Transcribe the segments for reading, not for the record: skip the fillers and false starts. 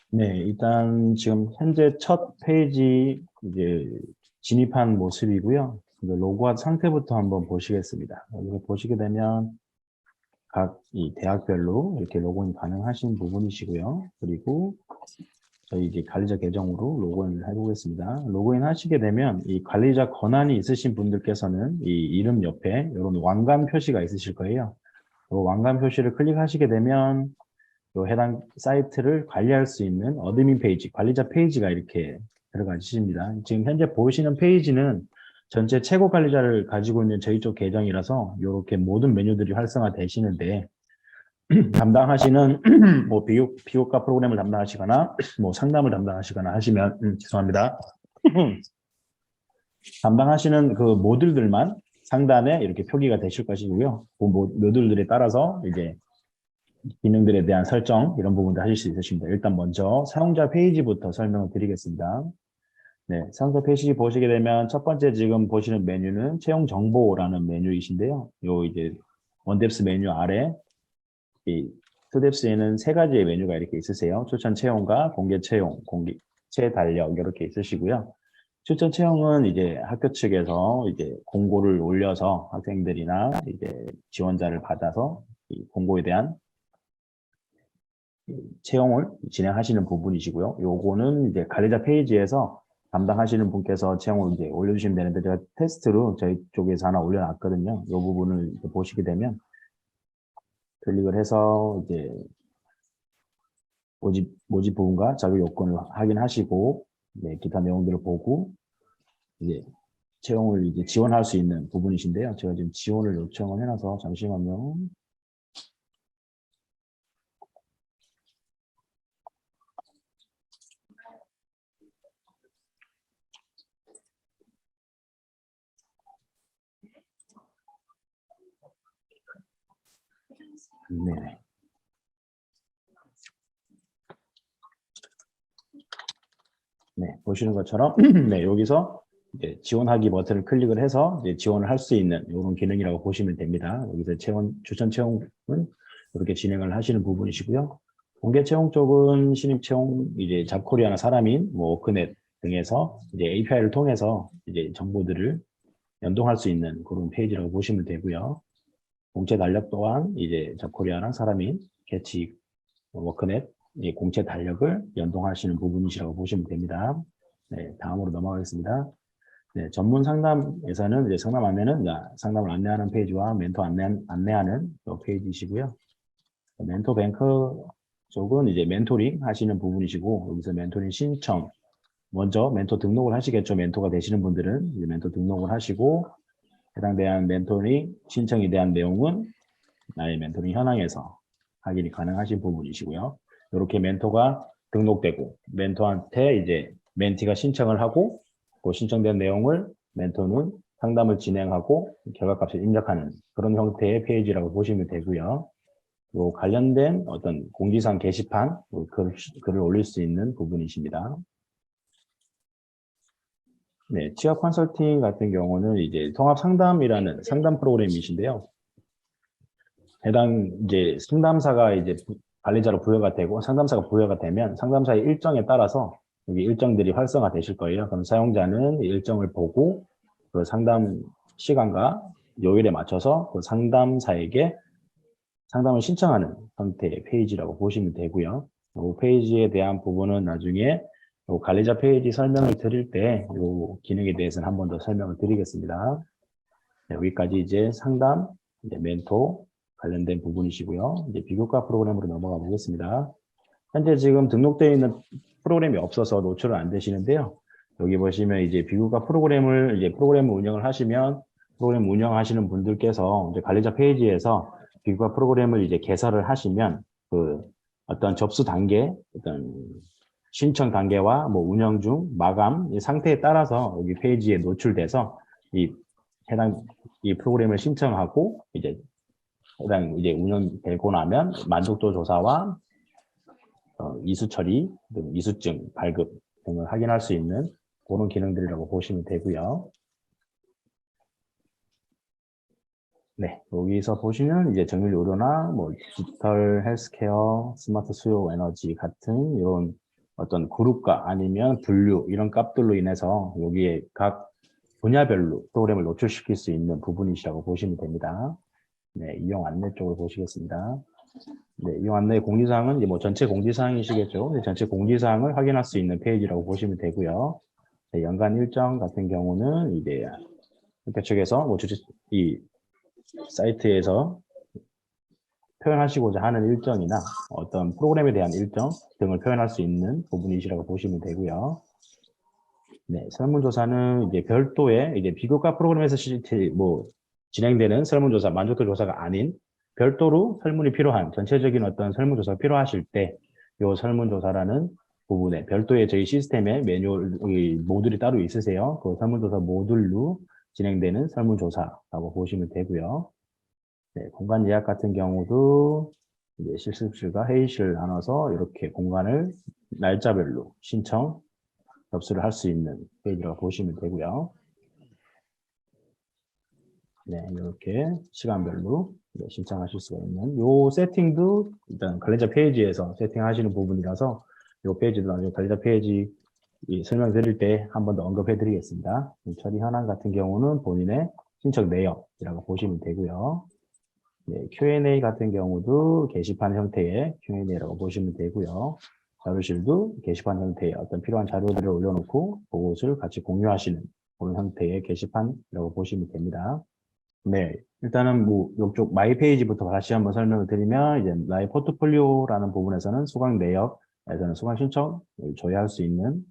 네, 일단 지금 현재 첫 페이지 이제 진입한 모습이고요. 이제 로그아웃 상태부터 한번 보시겠습니다. 여기서 보시게 되면 각 이 대학별로 이렇게 로그인 가능하신 부분이시고요. 그리고 저희 이제 관리자 계정으로 로그인을 해보겠습니다. 로그인 하시게 되면 이 관리자 권한이 있으신 분들께서는 이 이름 옆에 이런 왕관 표시가 있으실 거예요. 이 왕관 표시를 클릭하시게 되면 또 해당 사이트를 관리할 수 있는 어드민 페이지, 관리자 페이지가 이렇게 들어가십니다. 지금 현재 보시는 페이지는 전체 최고 관리자를 가지고 있는 저희 쪽 계정이라서 이렇게 모든 메뉴들이 활성화되시는데 담당하시는 뭐 비교과 프로그램을 담당하시거나 뭐 상담을 담당하시거나 하시면 죄송합니다. 담당하시는 그 모듈들만 상단에 이렇게 표기가 되실 것이고요. 그 모듈들에 따라서 이제 기능들에 대한 설정 이런 부분도 하실 수 있으십니다. 일단 먼저 사용자 페이지부터 설명을 드리겠습니다. 네, 사용자 페이지 보시게 되면 첫 번째 지금 보시는 메뉴는 채용 정보라는 메뉴이신데요. 요 이제 원뎁스 메뉴 아래 이 투뎁스에는 세 가지의 메뉴가 이렇게 있으세요. 추천 채용과 공개 채용, 공개 달력 이렇게 있으시고요. 추천 채용은 이제 학교 측에서 이제 공고를 올려서 학생들이나 이제 지원자를 받아서 이 공고에 대한 채용을 진행하시는 부분이시고요. 요거는 이제 관리자 페이지에서 담당하시는 분께서 채용을 이제 올려주시면 되는데 제가 테스트로 저희 쪽에서 하나 올려놨거든요. 이 부분을 보시게 되면 클릭을 해서 이제 모집 부분과 자격 요건을 확인하시고 네, 기타 내용들을 보고 이제 채용을 이제 지원할 수 있는 부분이신데요. 제가 지금 지원을 요청을 해놔서 잠시만요. 네. 네, 보시는 것처럼 네, 여기서 이제 지원하기 버튼을 클릭을 해서 이제 지원을 할 수 있는 이런 기능이라고 보시면 됩니다. 여기서 추천 채용은 이렇게 진행을 하시는 부분이시고요. 공개 채용 쪽은 신입 채용 이제 잡코리아나 사람인 뭐 워크넷 등에서 이제 API를 통해서 이제 정보들을 연동할 수 있는 그런 페이지라고 보시면 되고요. 공채 달력 또한 이제 잡코리아랑 사람인 캐치 워크넷 공채 달력을 연동하시는 부분이시라고 보시면 됩니다. 네, 다음으로 넘어가겠습니다. 네, 전문 상담에서는 이제 상담 안내는 상담을 안내하는 페이지와 멘토 안내하는 페이지이시고요. 멘토 뱅크 쪽은 이제 멘토링 하시는 부분이시고 여기서 멘토링 신청 먼저 멘토 등록을 하시겠죠. 멘토가 되시는 분들은 이제 멘토 등록을 하시고 해당대한 멘토링 신청에 대한 내용은 나의 멘토링 현황에서 확인이 가능하신 부분이시고요. 이렇게 멘토가 등록되고 멘토한테 이제 멘티가 신청을 하고 그 신청된 내용을 멘토는 상담을 진행하고 결과값을 입력하는 그런 형태의 페이지라고 보시면 되고요. 요 관련된 어떤 공지사항 게시판 글을 올릴 수 있는 부분이십니다. 네, 취업 컨설팅 같은 경우는 이제 통합 상담이라는 상담 프로그램이신데요. 해당 이제 상담사가 이제 관리자로 부여가 되고 상담사가 부여가 되면 상담사의 일정에 따라서 여기 일정들이 활성화되실 거예요. 그럼 사용자는 일정을 보고 그 상담 시간과 요일에 맞춰서 그 상담사에게 상담을 신청하는 형태의 페이지라고 보시면 되고요. 이 페이지에 대한 부분은 나중에 관리자 페이지 설명을 드릴 때 이 기능에 대해서는 한 번 더 설명을 드리겠습니다. 네, 여기까지 이제 상담, 이제 멘토 관련된 부분이시고요. 이제 비교과 프로그램으로 넘어가 보겠습니다. 현재 지금 등록되어 있는 프로그램이 없어서 노출은 안 되시는데요. 여기 보시면 이제 비교과 프로그램을 운영을 하시면 프로그램 운영하시는 분들께서 이제 관리자 페이지에서 비교과 프로그램을 이제 개설을 하시면 그 어떤 접수 단계, 어떤 신청 단계와 뭐 운영 중 마감 이 상태에 따라서 여기 페이지에 노출돼서 이 해당 이 프로그램을 신청하고 이제 해당 이제 운영되고 나면 만족도 조사와 이수 처리, 이수증 발급 등을 확인할 수 있는 그런 기능들이라고 보시면 되고요. 네, 여기서 보시면 이제 정밀 의료나 뭐 디지털 헬스케어, 스마트 수요 에너지 같은 이런 어떤 그룹과 아니면 분류 이런 값들로 인해서 여기에 각 분야별로 프로그램을 노출시킬 수 있는 부분이시라고 보시면 됩니다. 네, 이용 안내 쪽을 보시겠습니다. 네, 이용 안내 공지사항은 이제 뭐 전체 공지사항이시겠죠. 네, 전체 공지사항을 확인할 수 있는 페이지라고 보시면 되고요. 네, 연간 일정 같은 경우는 이제 협회 측에서 뭐 이 사이트에서 표현하시고자 하는 일정이나 어떤 프로그램에 대한 일정 등을 표현할 수 있는 부분이시라고 보시면 되고요. 네, 설문조사는 이제 별도의 이제 비교과 프로그램에서 진행되는 설문조사, 만족도 조사가 아닌 별도로 설문이 필요한 전체적인 어떤 설문조사가 필요하실 때 이 설문조사라는 부분에 별도의 저희 시스템에 매뉴얼 모듈이 따로 있으세요. 그 설문조사 모듈로 진행되는 설문조사라고 보시면 되고요. 네, 공간 예약 같은 경우도 이제 실습실과 회의실 나눠서 이렇게 공간을 날짜별로 신청, 접수를 할 수 있는 페이지라고 보시면 되고요. 네, 이렇게 시간별로 신청하실 수가 있는 요 세팅도 일단 관리자 페이지에서 세팅하시는 부분이라서 요 페이지도 나중에 관리자 페이지 설명드릴 때 한 번 더 언급해 드리겠습니다. 처리 현황 같은 경우는 본인의 신청 내역이라고 보시면 되고요. 네, Q&A 같은 경우도 게시판 형태의 Q&A라고 보시면 되고요. 자료실도 게시판 형태의 어떤 필요한 자료들을 올려놓고 그것을 같이 공유하시는 그런 형태의 게시판이라고 보시면 됩니다. 네, 일단은 뭐 이쪽 마이 페이지부터 다시 한번 설명을 드리면 이제 나의 포트폴리오라는 부분에서는 수강 내역에서는 수강 신청을 조회할 수 있는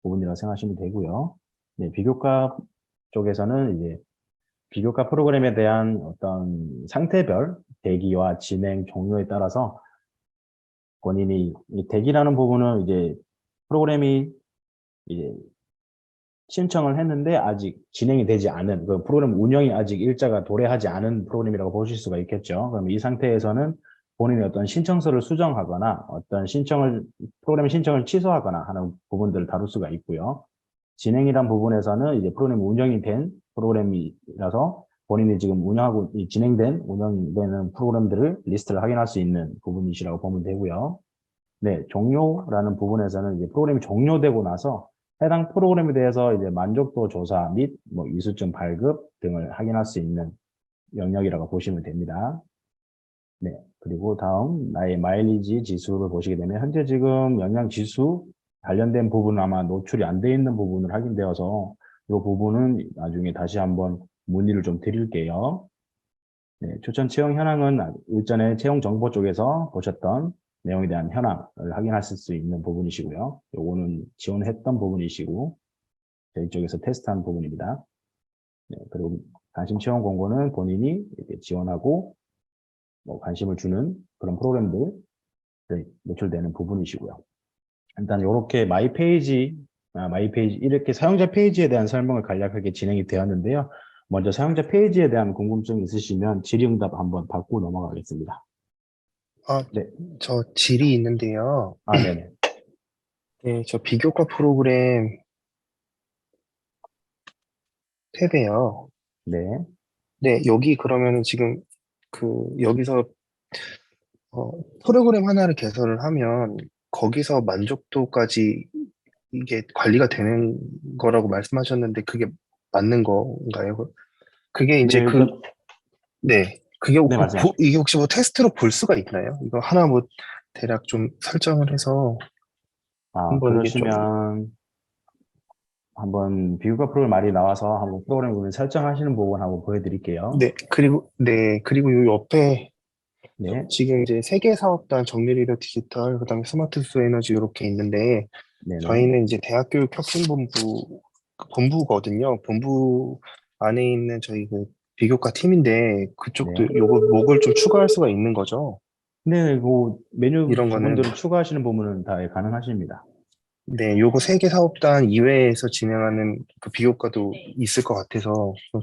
부분이라고 생각하시면 되고요. 네, 비교과 쪽에서는 이제 비교과 프로그램에 대한 어떤 상태별 대기와 진행 종료에 따라서 본인이 이 대기라는 부분은 이제 프로그램이 이제 신청을 했는데 아직 진행이 되지 않은 그 프로그램 운영이 아직 일자가 도래하지 않은 프로그램이라고 보실 수가 있겠죠. 그럼 이 상태에서는 본인이 어떤 신청서를 수정하거나 어떤 프로그램 신청을 취소하거나 하는 부분들을 다룰 수가 있고요. 진행이란 부분에서는 이제 프로그램 운영이 된 프로그램이라서 본인이 지금 운영되는 프로그램들을 리스트를 확인할 수 있는 부분이시라고 보면 되고요. 네, 종료라는 부분에서는 이제 프로그램이 종료되고 나서 해당 프로그램에 대해서 이제 만족도 조사 및 뭐 이수증 발급 등을 확인할 수 있는 영역이라고 보시면 됩니다. 네, 그리고 다음 나의 마일리지 지수를 보시게 되면 현재 지금 영양 지수 관련된 부분은 아마 노출이 안 돼 있는 부분을 확인되어서 이 부분은 나중에 다시 한번 문의를 좀 드릴게요. 네, 추천 채용 현황은 일전에 채용 정보 쪽에서 보셨던 내용에 대한 현황을 확인하실 수 있는 부분이시고요. 요거는 지원했던 부분이시고 저희 쪽에서 테스트한 부분입니다. 네, 그리고 관심 채용 공고는 본인이 이렇게 지원하고 뭐 관심을 주는 그런 프로그램들 노출되는 부분이시고요. 일단 이렇게 마이 페이지 이렇게 사용자 페이지에 대한 설명을 간략하게 진행이 되었는데요. 먼저 사용자 페이지에 대한 궁금증 있으시면 질의응답 한번 받고 넘어가겠습니다. 아, 네. 저 질이 있는데요. 아, 네네. 네, 저 비교과 프로그램 탭에요. 네. 네, 여기 그러면은 지금 여기서 어, 프로그램 하나를 개설을 하면 거기서 만족도까지 이게 관리가 되는 거라고 말씀하셨는데 그게 맞는 건가요? 그게 네, 이제 일단, 네, 네, 말씀하시죠. 이게 혹시 뭐 테스트로 볼 수가 있나요? 이거 하나 뭐 대략 좀 설정을 해서 아, 한번 이게 좀, 그러시면 한번 비교과 프로그램 말이 나와서 한번 프로그램 부분 설정하시는 부분 한번 보여드릴게요. 그리고 요 옆에 네. 지금 이제 세계사업단 정밀리더 디지털, 그다음에 스마트 수 에너지 이렇게 있는데 네네. 저희는 이제 대학교육혁신본부 그 본부거든요. 본부 안에 있는 저희 그 비교과 팀인데 그쪽도 네. 요거 목을 좀 추가할 수가 있는 거죠. 네, 그 메뉴 이런 거는 부분들을 추가하시는 부분은 다 가능하십니다. 네, 요거 세계사업단 이외에서 진행하는 그 비교과도 있을 것 같아서 아,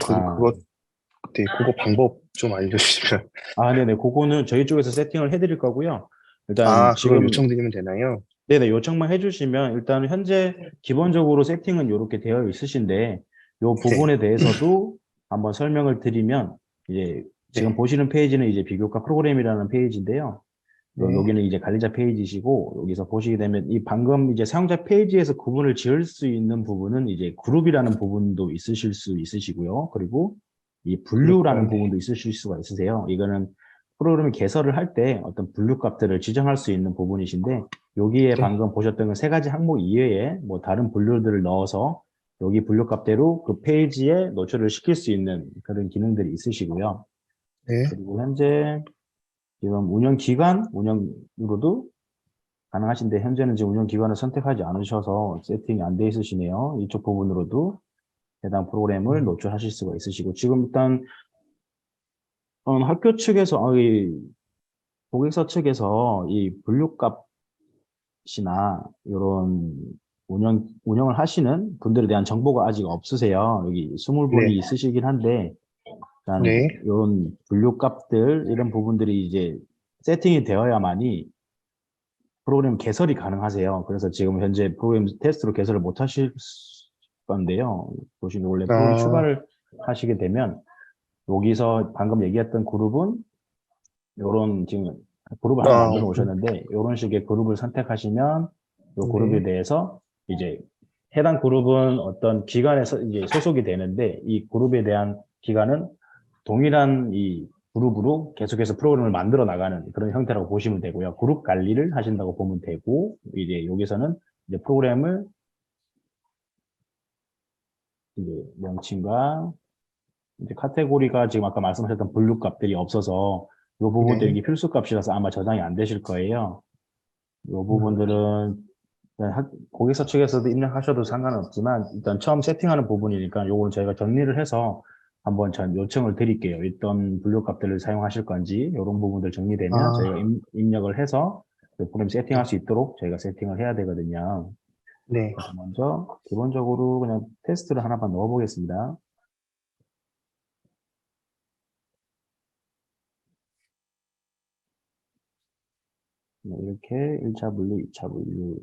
그거 방법 좀 알려주시면. 네네. 그거는 저희 쪽에서 세팅을 해드릴 거고요. 일단 아, 그걸 지금, 요청드리면 되나요? 네네, 요청만 해주시면 일단 현재 기본적으로 세팅은 이렇게 되어 있으신데 이 네, 부분에 대해서도 한번 설명을 드리면 이제 지금 네, 보시는 페이지는 이제 비교과 프로그램이라는 페이지인데요. 네. 여기는 이제 관리자 페이지시고, 여기서 보시게 되면 이 방금 이제 사용자 페이지에서 구분을 지을 수 있는 부분은 이제 그룹이라는 부분도 있으실 수 있으시고요. 그리고 이 분류라는 네. 부분도 있으실 수가 있으세요. 이거는 프로그램 개설을 할 때 어떤 분류 값들을 지정할 수 있는 부분이신데, 여기에 네. 방금 보셨던 그 세 가지 항목 이외에 뭐 다른 분류들을 넣어서 여기 분류 값대로 그 페이지에 노출을 시킬 수 있는 그런 기능들이 있으시고요. 네. 그리고 현재 지금 운영 기간, 운영으로도 가능하신데 현재는 지금 운영 기간을 선택하지 않으셔서 세팅이 안 돼 있으시네요. 이쪽 부분으로도 해당 프로그램을 음, 노출하실 수가 있으시고 지금 일단 학교 측에서 이 고객사 측에서 이 분류값이나 이런 운영을 하시는 분들에 대한 정보가 아직 없으세요. 여기 20분이 네. 있으시긴 한데 일단 네. 이런 분류값들 이런 부분들이 이제 세팅이 되어야만이 프로그램 개설이 가능하세요. 그래서 지금 현재 프로그램 테스트로 개설을 못 하실 건데요. 보시면 원래 프로그램 아, 추가를 하시게 되면 여기서 방금 얘기했던 그룹은 요런 지금 그룹을 하나 만들어 오셨는데 이런 식의 그룹을 선택하시면 이 그룹에 네. 대해서 이제 해당 그룹은 어떤 기관에 이제 소속이 되는데 이 그룹에 대한 기관은 동일한 이 그룹으로 계속해서 프로그램을 만들어 나가는 그런 형태라고 보시면 되고요. 그룹 관리를 하신다고 보면 되고, 이제 여기서는 이제 프로그램을 이제 명칭과 이제 카테고리가 지금 아까 말씀하셨던 분류 값들이 없어서 이 부분들이 네. 이게 필수 값이라서 아마 저장이 안 되실 거예요. 이 음, 부분들은 그냥 고객사 측에서도 입력하셔도 상관없지만 일단 처음 세팅하는 부분이니까 요거는 저희가 정리를 해서 한번 전 요청을 드릴게요. 어떤 분류 값들을 사용하실 건지 이런 부분들 정리되면 저희가 아, 입력을 해서 그 프로그램 세팅할 네. 수 있도록 저희가 세팅을 해야 되거든요. 네. 그래서 먼저 기본적으로 그냥 테스트를 하나만 넣어 보겠습니다. 이렇게 1차 분류, 2차 분류.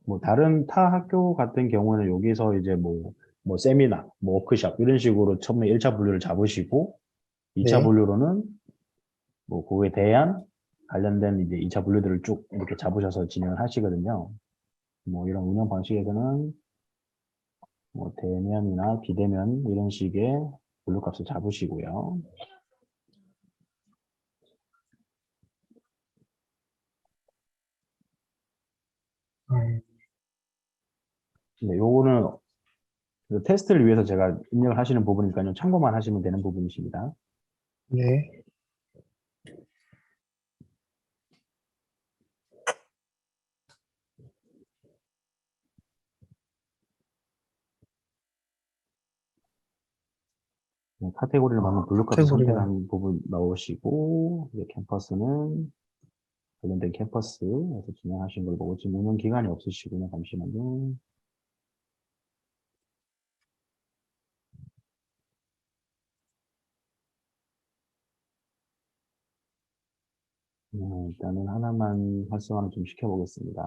뭐 다른 타 학교 같은 경우는 여기서 이제 뭐 세미나, 뭐 워크숍 이런 식으로 처음에 1차 분류를 잡으시고 2차 네. 분류로는 뭐 그거에 대한 관련된 이제 2차 분류들을 쭉 이렇게 잡으셔서 진행을 하시거든요. 뭐 이런 운영 방식에서는 뭐 대면이나 비대면 이런 식의 분류 값을 잡으시고요. 음, 근데 요거는 그 테스트를 위해서 제가 입력을 하시는 부분이니까요. 참고만 하시면 되는 부분이십니다. 네. 카테고리를 방금 아, 분류값을 카테고리가. 선택한 부분 넣으시고, 이제 캠퍼스는 관련된 캠퍼스에서 진행하신 걸 보고, 지금 운영 기간이 없으시군요. 잠시만요. 일단은 하나만 활성화를 좀 시켜보겠습니다.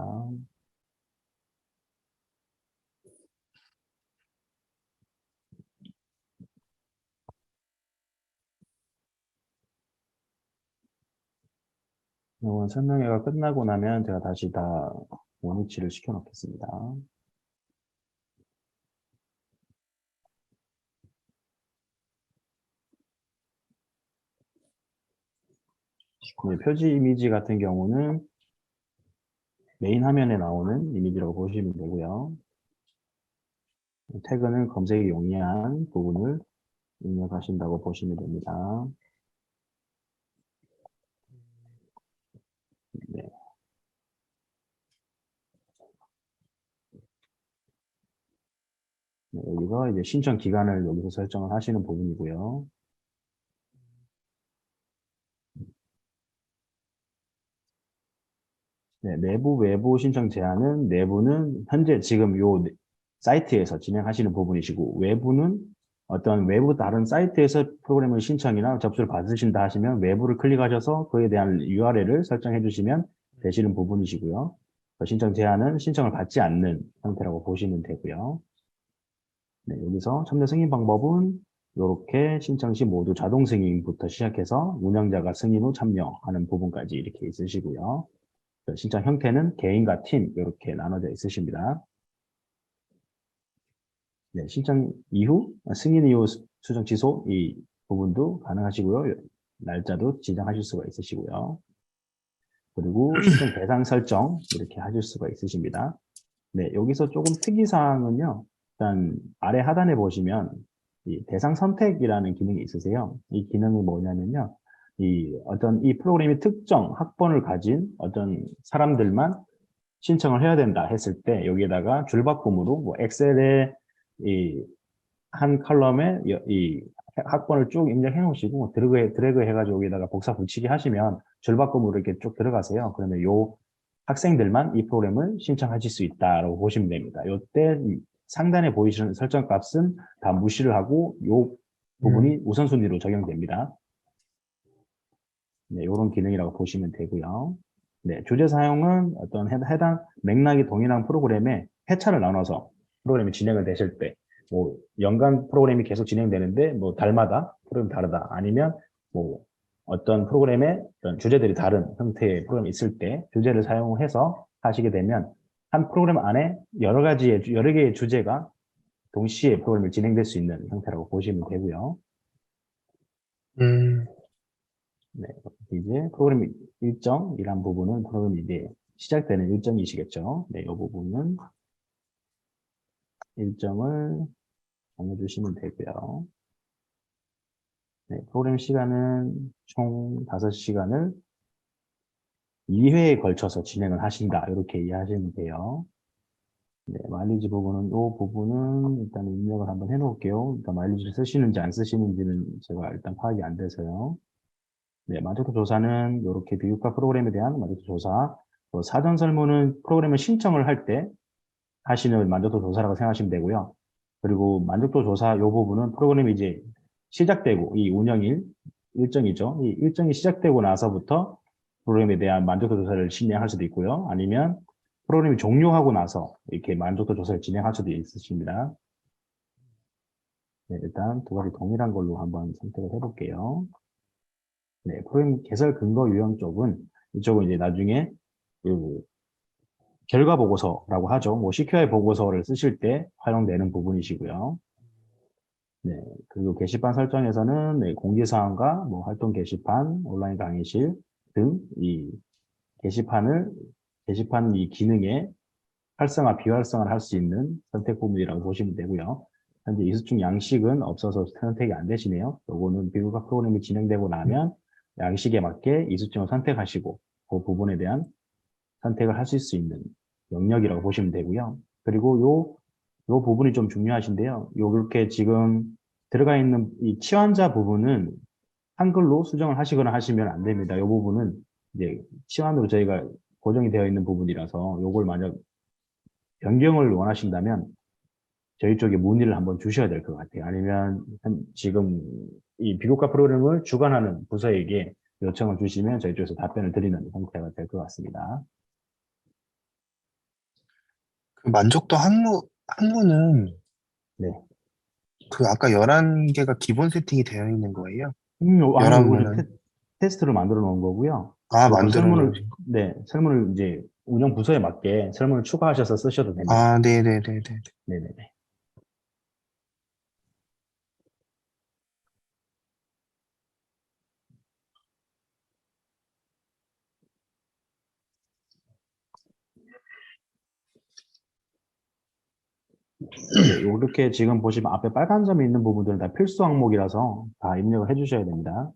이건 설명회가 끝나고 나면 제가 다시 다 원위치를 시켜놓겠습니다. 표지 이미지 같은 경우는 메인 화면에 나오는 이미지라고 보시면 되고요. 태그는 검색이 용이한 부분을 입력하신다고 보시면 됩니다. 네, 여기서 이제 신청 기간을 여기서 설정을 하시는 부분이고요. 네, 내부, 외부 신청 제한은 내부는 현재 지금 요 사이트에서 진행하시는 부분이시고 외부는 어떤 외부 다른 사이트에서 프로그램을 신청이나 접수를 받으신다 하시면 외부를 클릭하셔서 그에 대한 URL을 설정해 주시면 되시는 부분이시고요. 신청 제한은 신청을 받지 않는 형태라고 보시면 되고요. 네, 여기서 참여 승인 방법은 이렇게 신청 시 모두 자동 승인부터 시작해서 운영자가 승인 후 참여하는 부분까지 이렇게 있으시고요. 신청 형태는 개인과 팀 이렇게 나눠져 있으십니다. 네, 신청 이후, 승인 이후 수정 취소 이 부분도 가능하시고요. 날짜도 지정하실 수가 있으시고요. 그리고 신청 대상 설정 이렇게 하실 수가 있으십니다. 네, 여기서 조금 특이사항은요. 일단 아래 하단에 보시면 이 대상 선택이라는 기능이 있으세요. 이 기능이 뭐냐면요. 이 프로그램이 특정 학번을 가진 어떤 사람들만 신청을 해야 된다 했을 때 여기에다가 줄바꿈으로 뭐 엑셀에 이 한 컬럼에 이 학번을 쭉 입력해 놓으시고 드래그 해가지고 여기다가 복사 붙이기 하시면 줄바꿈으로 이렇게 쭉 들어가세요. 그러면 요 학생들만 이 프로그램을 신청하실 수 있다라고 보시면 됩니다. 요때 상단에 보이시는 설정 값은 다 무시를 하고 요 부분이 우선순위로 적용됩니다. 네, 이런 기능이라고 보시면 되고요. 네, 주제 사용은 어떤 해당 맥락이 동일한 프로그램에 회차를 나눠서 프로그램이 진행을 되실 때, 뭐 연간 프로그램이 계속 진행되는데 뭐 달마다 프로그램이 다르다. 아니면 뭐 어떤 프로그램의 어떤 주제들이 다른 형태의 프로그램이 있을 때 주제를 사용해서 하시게 되면 한 프로그램 안에 여러 개의 주제가 동시에 프로그램이 진행될 수 있는 형태라고 보시면 되고요. 음, 네, 이제 프로그램 일정이란 부분은 프로그램이 이제 시작되는 일정이시겠죠. 네, 이 부분은 일정을 정해주시면 되고요. 네, 프로그램 시간은 총 5시간을 2회에 걸쳐서 진행을 하신다. 이렇게 이해하시면 돼요. 네, 마일리지 부분은 이 부분은 일단 입력을 한번 해놓을게요. 일단 마일리지를 쓰시는지 안 쓰시는지는 제가 일단 파악이 안 돼서요. 네, 만족도 조사는 이렇게 비교과 프로그램에 대한 만족도 조사, 또 사전 설문은 프로그램을 신청을 할 때 하시는 만족도 조사라고 생각하시면 되고요. 그리고 만족도 조사 이 부분은 프로그램이 이제 시작되고 이 운영일 일정이죠. 이 일정이 시작되고 나서부터 프로그램에 대한 만족도 조사를 진행할 수도 있고요. 아니면 프로그램이 종료하고 나서 이렇게 만족도 조사를 진행할 수도 있으십니다. 네, 일단 두 가지 동일한 걸로 한번 선택을 해볼게요. 네, 프로그램 개설 근거 유형 쪽은 이쪽은 이제 나중에 그 결과 보고서라고 하죠. 뭐 CQI 보고서를 쓰실 때 활용되는 부분이시고요. 네, 그리고 게시판 설정에서는 네, 공지사항과 뭐 활동 게시판, 온라인 강의실 등 이 게시판 이 기능에 활성화, 비활성화를 할 수 있는 선택 부분이라고 보시면 되고요. 현재 이수중 양식은 없어서 선택이 안 되시네요. 요거는 비교과 프로그램이 진행되고 나면 양식에 맞게 이수증을 선택하시고 그 부분에 대한 선택을 하실 수 있는 영역이라고 보시면 되고요. 그리고 요 부분이 좀 중요하신데요. 요렇게 지금 들어가 있는 이 치환자 부분은 한글로 수정을 하시거나 하시면 안 됩니다. 요 부분은 이제 치환으로 저희가 고정이 되어 있는 부분이라서 요걸 만약 변경을 원하신다면 저희 쪽에 문의를 한번 주셔야 될 것 같아요. 아니면 지금 이 비교과 프로그램을 주관하는 부서에게 요청을 주시면 저희 쪽에서 답변을 드리는 형태가 될 것 같습니다. 그 만족도 항목은 네. 그 아까 11개가 기본 세팅이 되어 있는 거예요? 아니요, 이거는 11문은? 테스트로 만들어 놓은 거고요. 아, 요거 만들어 놓으신 거. 네, 설문을 이제 운영 부서에 맞게 설문을 추가하셔서 쓰셔도 됩니다. 아, 네네네네. 네네네. 네, 이렇게 지금 보시면 앞에 빨간 점이 있는 부분들은 다 필수 항목이라서 다 입력을 해주셔야 됩니다.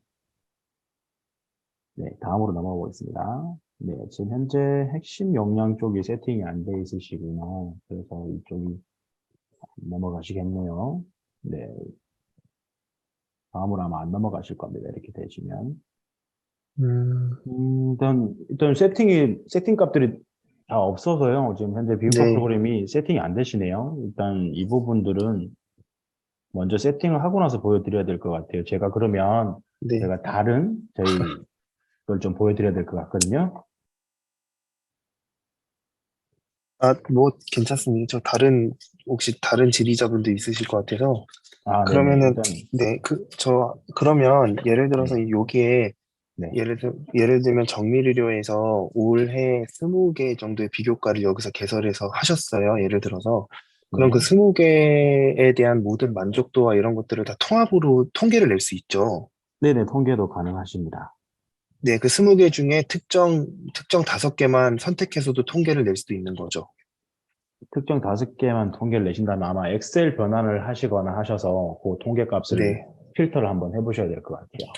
네, 다음으로 넘어가 보겠습니다. 네, 지금 현재 핵심 역량 쪽이 세팅이 안 돼 있으시구나. 그래서 이쪽이 넘어가시겠네요. 네, 다음으로 아마 안 넘어가실 겁니다. 이렇게 되시면. 음, 일단 세팅 값들이 다 없어서요. 지금 현재 비교과 네, 프로그램이 세팅이 안 되시네요. 일단 이 부분들은 먼저 세팅을 하고 나서 보여드려야 될 것 같아요. 제가 그러면 네. 제가 다른 저희 걸 좀 보여드려야 될 것 같거든요. 아, 뭐, 괜찮습니다. 저 다른 혹시 다른 지리자분도 있으실 것 같아서 아, 네네. 그러면은 일단, 네, 그러면 예를 들어서 네, 여기에 네, 예를 들면 정밀의료에서 올해 20개 정도의 비교과를 여기서 개설해서 하셨어요. 예를 들어서. 그럼 그 네. 20개에 대한 모든 만족도와 이런 것들을 다 통합으로 통계를 낼 수 있죠. 네네, 통계도 가능하십니다. 네, 그 20개 중에 특정 5개만 선택해서도 통계를 낼 수도 있는 거죠. 특정 5개만 통계를 내신다면 아마 엑셀 변환을 하시거나 하셔서 그 통계 값을 네. 필터를 한번 해보셔야 될 것 같아요.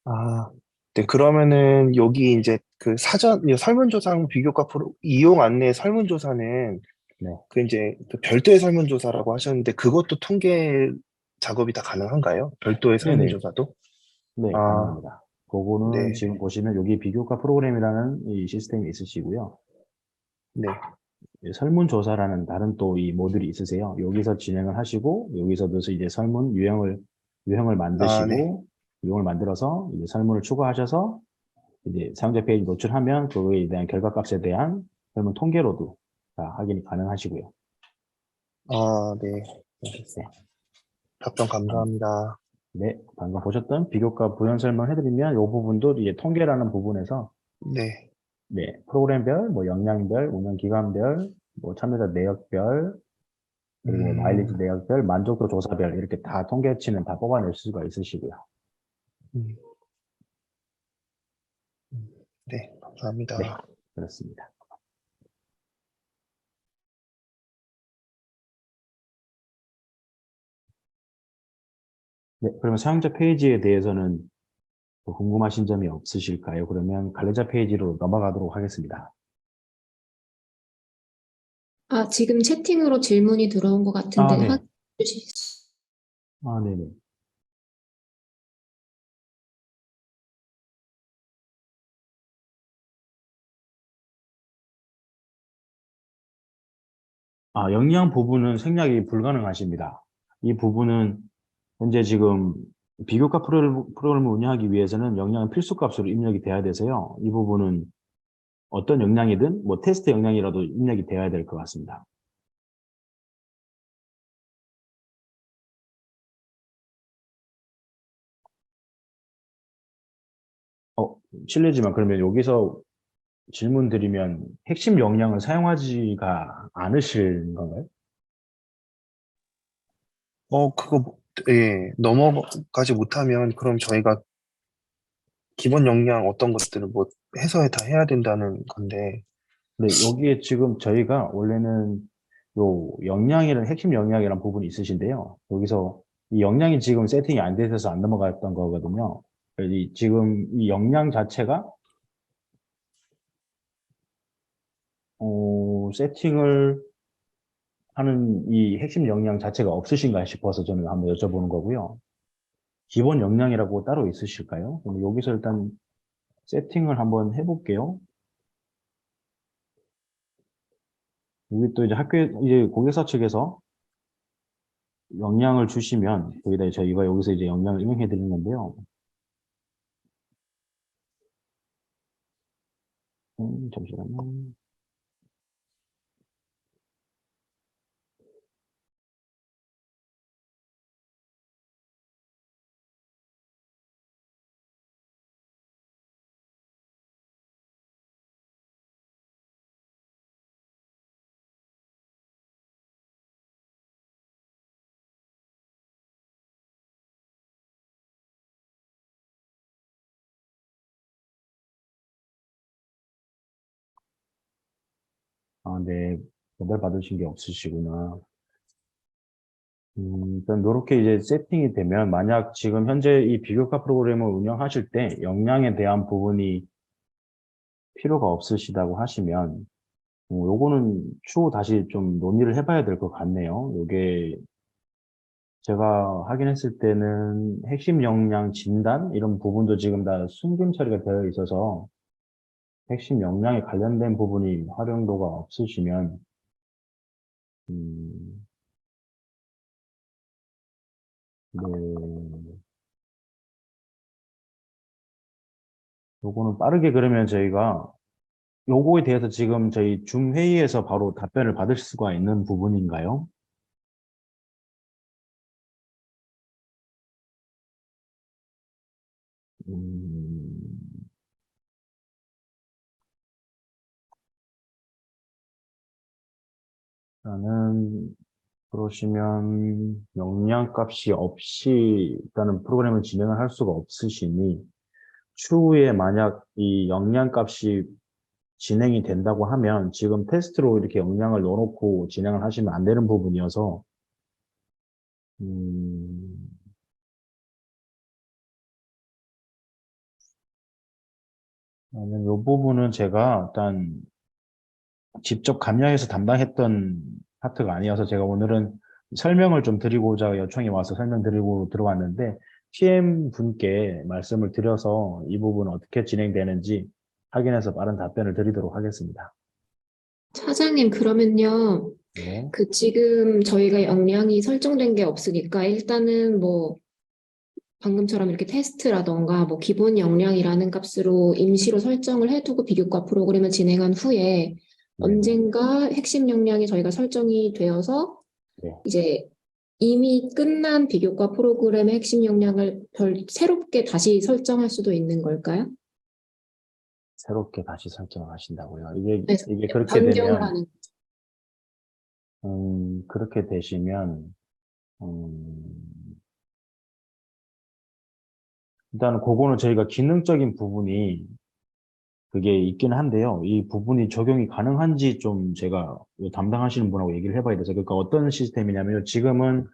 아, 네, 그러면은 여기 이제 그 이 설문조사 비교과 이용 안내 설문조사는 네, 그 이제 그 별도의 설문조사라고 하셨는데 그것도 통계 작업이 다 가능한가요? 별도의 네네, 설문조사도? 네, 아, 가능합니다. 그거는 네, 지금 보시면 여기 비교과 프로그램이라는 이 시스템이 있으시고요. 네. 이 설문조사라는 다른 또 이 모듈이 있으세요. 여기서 진행을 하시고, 여기서도 이제 설문 유형을 아, 네. 만드시고, 유형을 만들어서 이제 설문을 추가하셔서 이제 사용자 페이지 노출하면 그거에 대한 결과값에 대한 설문 통계로도 다 확인이 가능하시고요. 아, 네. 네, 답변 방- 감사합니다. 네, 방금 보셨던 비교과 부연 설명해드리면 이 부분도 이제 통계라는 부분에서 네. 네, 프로그램별, 뭐 역량별, 운영 기간별, 뭐 참여자 내역별, 그리고 뭐 마일리지 음, 내역별, 만족도 조사별 이렇게 다 통계치는 다 뽑아낼 수가 있으시고요. 음, 네, 네, 감사합니다. 그렇습니다. 네, 그러면 사용자 페이지에 대해서는 뭐 궁금하신 점이 없으실까요? 그러면 관리자 페이지로 넘어가도록 하겠습니다. 아, 지금 채팅으로 질문이 들어온 것 아, 같은데 네. 확인해 주실 수... 아, 네네. 아, 영양 부분은 생략이 불가능하십니다. 이 부분은 현재 지금 비교과 프로그램을 운영하기 위해서는 영양은 필수 값으로 입력이 돼야 돼서요. 이 부분은 어떤 역량이든 뭐 테스트 역량이라도 입력이 되어야 될 것 같습니다. 어, 실례지만 그러면 여기서 질문 드리면 핵심 역량을 사용하지가 않으실 건가요? 예, 넘어가지 못하면 그럼 저희가 기본 역량 어떤 것들을 뭐 해서 다 해야 된다는 건데, 네, 여기에 지금 저희가 원래는 요 역량이라는 핵심 역량이라는 부분이 있으신데요. 여기서 이 역량이 지금 세팅이 안 돼서 안 넘어갔던 거거든요. 지금 이 역량 자체가 세팅을 하는 이 핵심 역량 자체가 없으신가 싶어서 저는 한번 여쭤보는 거고요. 기본 역량이라고 따로 있으실까요? 그럼 여기서 일단 세팅을 한번 해볼게요. 여기 또 이제 이제 고객사 측에서 역량을 주시면 거기다 저희가 여기서 이제 역량을 입력해 드리는 건데요. 잠시만요. 아, 네. 배달 받으신 게 없으시구나. 일단 이렇게 이제 세팅이 되면 만약 지금 현재 이 비교과 프로그램을 운영하실 때 역량에 대한 부분이 필요가 없으시다고 하시면 요거는 추후 다시 좀 논의를 해봐야 될 것 같네요. 요게 제가 확인했을 때는 핵심 역량 진단 이런 부분도 지금 다 순금 처리가 되어 있어서 핵심 역량에 관련된 부분이 활용도가 없으시면 음, 네, 요거는 빠르게 그러면 저희가 요거에 대해서 지금 저희 줌 회의에서 바로 답변을 받을 수가 있는 부분인가요? 음, 일단은 그러시면 영양값이 없이 일단은 프로그램을 진행을 할 수가 없으시니 추후에 만약 이 영양값이 진행이 된다고 하면 지금 테스트로 이렇게 영양을 넣어놓고 진행을 하시면 안 되는 부분이어서 음, 이 부분은 제가 일단 직접 감량해서 담당했던 파트가 아니어서 제가 오늘은 설명을 좀 드리고자 요청이 와서 설명드리고 들어왔는데 PM 분께 말씀을 드려서 이 부분 어떻게 진행되는지 확인해서 빠른 답변을 드리도록 하겠습니다. 차장님, 그러면요. 네. 지금 저희가 역량이 설정된 게 없으니까 일단은 뭐 방금처럼 이렇게 테스트라던가 뭐 기본 역량이라는 값으로 임시로 설정을 해두고 비교과 프로그램을 진행한 후에 네네. 언젠가 핵심 역량이 저희가 설정이 되어서 네. 이제 이미 끝난 비교과 프로그램의 핵심 역량을 새롭게 다시 설정할 수도 있는 걸까요? 새롭게 다시 설정을 하신다고요. 이게 네, 그렇게 변경을 되면, 하는. 그렇게 되시면, 음, 일단은 그거는 저희가 기능적인 부분이 그게 있긴 한데요. 이 부분이 적용이 가능한지 좀 제가 담당하시는 분하고 얘기를 해봐야 돼서. 그러니까 어떤 시스템이냐면 지금은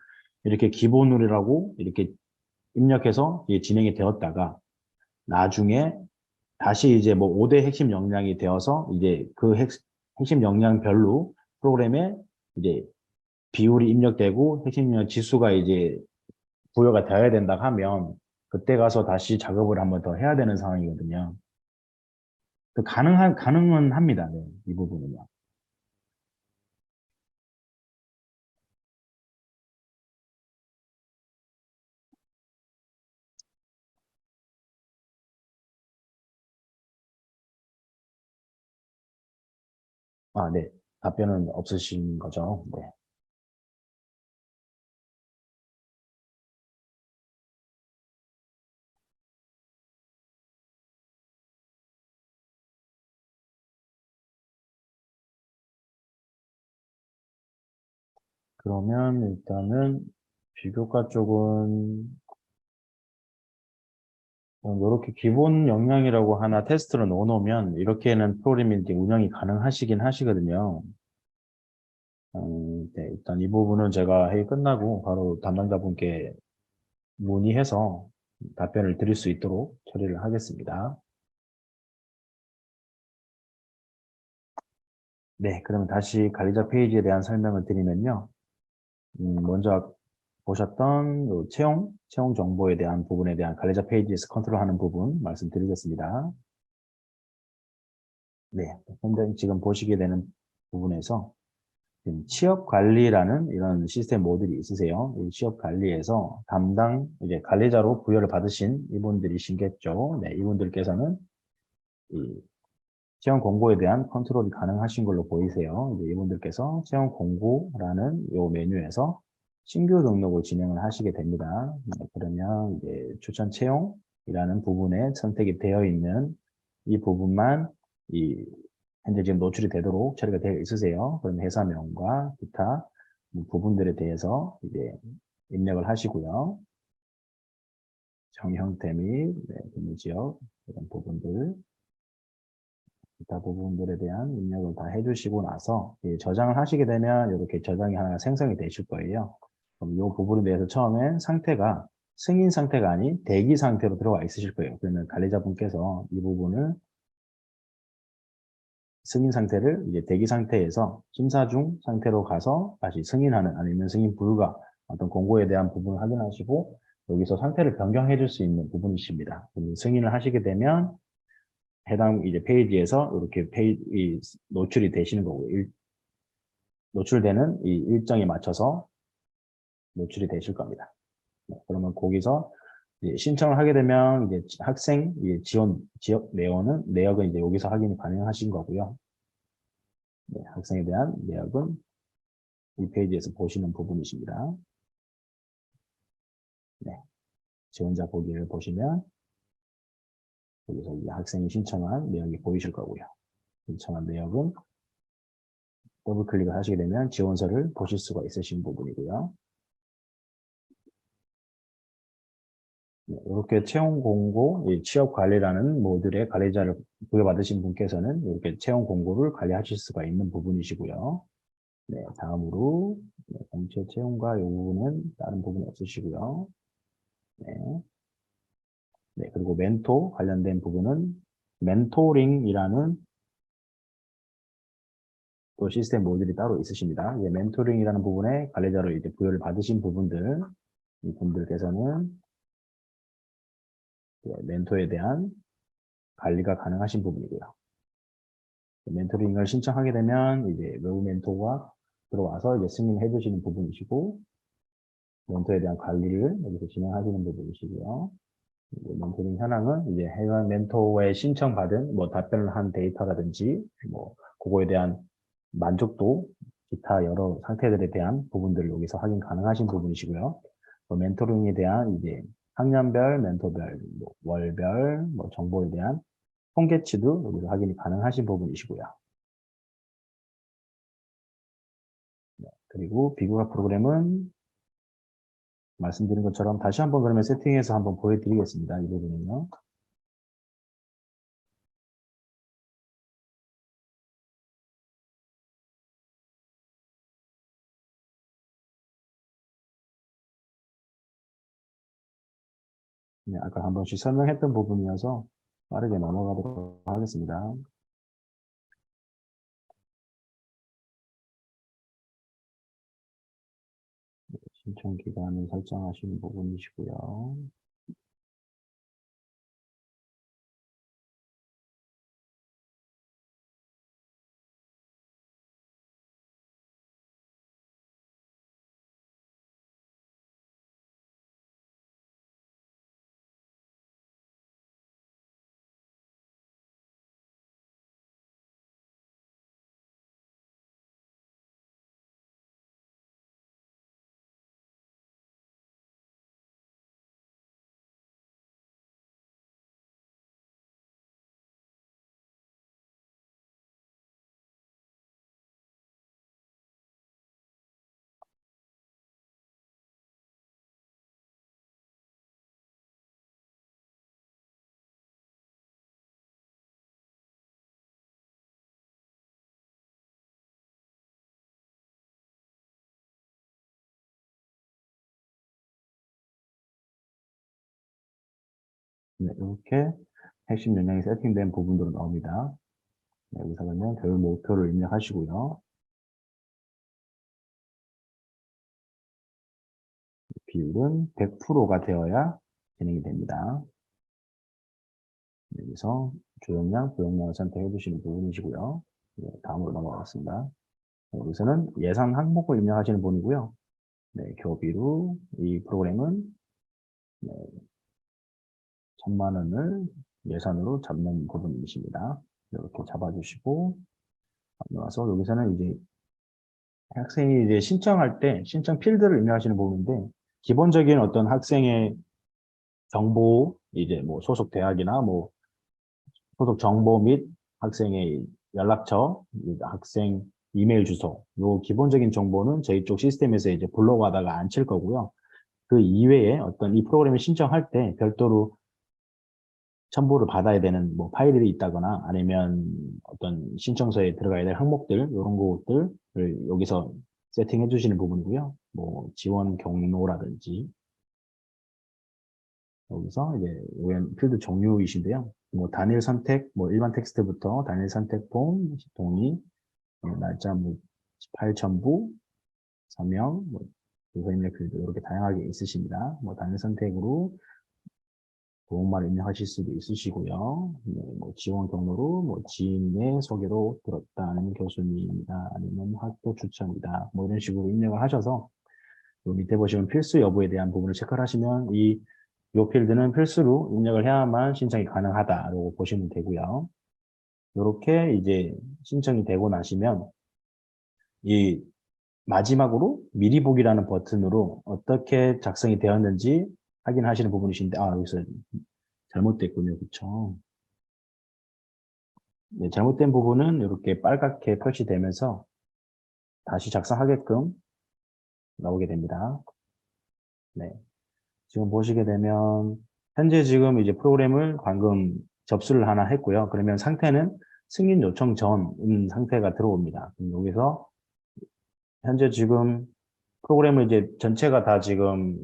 이렇게 기본으로라고 이렇게 입력해서 이게 진행이 되었다가 나중에 다시 이제 뭐 5대 핵심 역량이 되어서 이제 그 핵심 역량별로 프로그램에 이제 비율이 입력되고 핵심 역량 지수가 이제 부여가 되어야 된다 하면 그때 가서 다시 작업을 한번 더 해야 되는 상황이거든요. 가능은 합니다. 네, 이 부분은요. 아, 네. 답변은 없으신 거죠? 네. 그러면 일단은 비교과 쪽은 이렇게 기본 역량이라고 하나 테스트로 넣어놓으면 이렇게는 프로그램이 이제 운영이 가능하시긴 하시거든요. 네, 일단 이 부분은 제가 회의 끝나고 바로 담당자분께 문의해서 답변을 드릴 수 있도록 처리를 하겠습니다. 네, 그러면 다시 관리자 페이지에 대한 설명을 드리면요. 먼저 보셨던 요 채용 정보에 대한 부분에 대한 관리자 페이지에서 컨트롤하는 부분 말씀드리겠습니다. 네, 현재 지금 보시게 되는 부분에서 지금 취업 관리라는 이런 시스템 모듈이 있으세요. 이 취업 관리에서 담당 이제 관리자로 부여를 받으신 이분들이신겠죠. 네, 이분들께서는 이 채용 공고에 대한 컨트롤이 가능하신 걸로 보이세요. 이제 이분들께서 채용 공고라는 요 메뉴에서 신규 등록을 진행을 하시게 됩니다. 네, 그러면 이제 추천 채용이라는 부분에 선택이 되어 있는 이 부분만 이 현재 지금 노출이 되도록 처리가 되어 있으세요. 그럼 회사명과 기타 부분들에 대해서 이제 입력을 하시고요. 정 형태 및 근무 지역 이런 부분들 기타 부분들에 대한 입력을 다 해주시고 나서 저장을 하시게 되면 이렇게 저장이 하나 생성이 되실 거예요. 그럼 이 부분에 대해서 처음엔 상태가 승인 상태가 아닌 대기 상태로 들어와 있으실 거예요. 그러면 관리자분께서 이 부분을 승인 상태를 이제 대기 상태에서 심사 중 상태로 가서 다시 승인하는 아니면 승인 불가 어떤 공고에 대한 부분을 확인하시고 여기서 상태를 변경해 줄 수 있는 부분이십니다. 승인을 하시게 되면 해당 이제 페이지에서 이렇게 노출이 되시는 거고 노출되는 이 일정에 맞춰서 노출이 되실 겁니다. 네, 그러면 거기서 이제 신청을 하게 되면 이제 학생 이제 지역 내역은 이제 여기서 확인이 가능하신 거고요. 네, 학생에 대한 내역은 이 페이지에서 보시는 부분이십니다. 네, 지원자 보기를 보시면 여기서 이제 학생이 신청한 내역이 보이실 거고요. 신청한 내역은 더블 클릭을 하시게 되면 지원서를 보실 수가 있으신 부분이고요. 네, 이렇게 채용 공고, 이 취업 관리라는 모듈의 관리자를 부여받으신 분께서는 이렇게 채용 공고를 관리하실 수가 있는 부분이시고요. 네, 다음으로 네, 공채 채용과 이 부분은 다른 부분 없으시고요. 네. 네, 그리고 멘토 관련된 부분은 멘토링이라는 또 시스템 모듈이 따로 있으십니다. 예, 멘토링이라는 부분에 관리자를 이제 부여를 받으신 부분들, 이 분들께서는 예, 멘토에 대한 관리가 가능하신 부분이고요. 멘토링을 신청하게 되면 이제 외부 멘토가 들어와서 이제 승인해 주시는 부분이시고, 멘토에 대한 관리를 여기서 진행하시는 부분이시고요. 이제 멘토링 현황은 이제 해당 멘토에 신청받은 뭐 답변을 한 데이터라든지 뭐 그거에 대한 만족도, 기타 여러 상태들에 대한 부분들을 여기서 확인 가능하신 부분이시고요. 또 멘토링에 대한 이제 학년별, 멘토별, 뭐 월별, 뭐 정보에 대한 통계치도 여기서 확인이 가능하신 부분이시고요. 그리고 비교과 프로그램은 말씀드린 것처럼 다시 한번 그러면 세팅해서 한번 보여드리겠습니다. 이 부분은요. 네, 아까 한 번씩 설명했던 부분이어서 빠르게 넘어가도록 하겠습니다. 신청 기간을 설정하시는 부분이시고요. 네, 이렇게 핵심 역량이 세팅된 부분으로 나옵니다. 네, 여기서 그러면 교육 목표를 입력하시고요. 비율은 100%가 되어야 진행이 됩니다. 여기서 주역량, 부역량을 선택해 주시는 부분이시고요. 네, 다음으로 넘어가겠습니다. 여기서는 예산 항목을 입력하시는 부분이고요. 네, 교비로 이 프로그램은 네, 1,000만 원을 예산으로 잡는 부분이십니다. 이렇게 잡아주시고 나와서 여기서는 이제 학생이 이제 신청할 때 신청 필드를 입력하시는 부분인데 기본적인 어떤 학생의 정보 이제 뭐 소속 대학이나 뭐 소속 정보 및 학생의 연락처, 학생 이메일 주소 요 기본적인 정보는 저희 쪽 시스템에서 이제 불러가다가 안 칠 거고요. 그 이외에 어떤 이 프로그램을 신청할 때 별도로 첨부를 받아야 되는 뭐 파일이 있다거나 아니면 어떤 신청서에 들어가야 될 항목들 이런 것들을 여기서 세팅해 주시는 부분이고요. 뭐 지원 경로라든지 여기서 이제 필드 종류이신데요. 뭐 단일 선택, 뭐 일반 텍스트부터 단일 선택 폼, 동의, 날짜, 뭐 파일 첨부, 서명, 뭐 주소 입력 필드 이렇게 다양하게 있으십니다. 뭐 단일 선택으로 도움말을 입력하실 수도 있으시고요. 네, 뭐 지원 경로로 뭐 지인의 소개로 들었다는 교수님이다. 아니면 학교 추천이다. 뭐 이런 식으로 입력을 하셔서 요 밑에 보시면 필수 여부에 대한 부분을 체크를 하시면 요 필드는 필수로 입력을 해야만 신청이 가능하다라고 보시면 되고요. 이렇게 이제 신청이 되고 나시면 이 마지막으로 미리 보기라는 버튼으로 어떻게 작성이 되었는지 확인하시는 부분이신데 여기서 잘못됐군요. 그쵸? 네, 잘못된 부분은 이렇게 빨갛게 표시되면서 다시 작성하게끔 나오게 됩니다. 네. 지금 보시게 되면 현재 지금 이제 프로그램을 방금 접수를 하나 했고요. 그러면 상태는 승인 요청 전인 상태가 들어옵니다. 그럼 여기서 현재 지금 프로그램을 이제 전체가 다 지금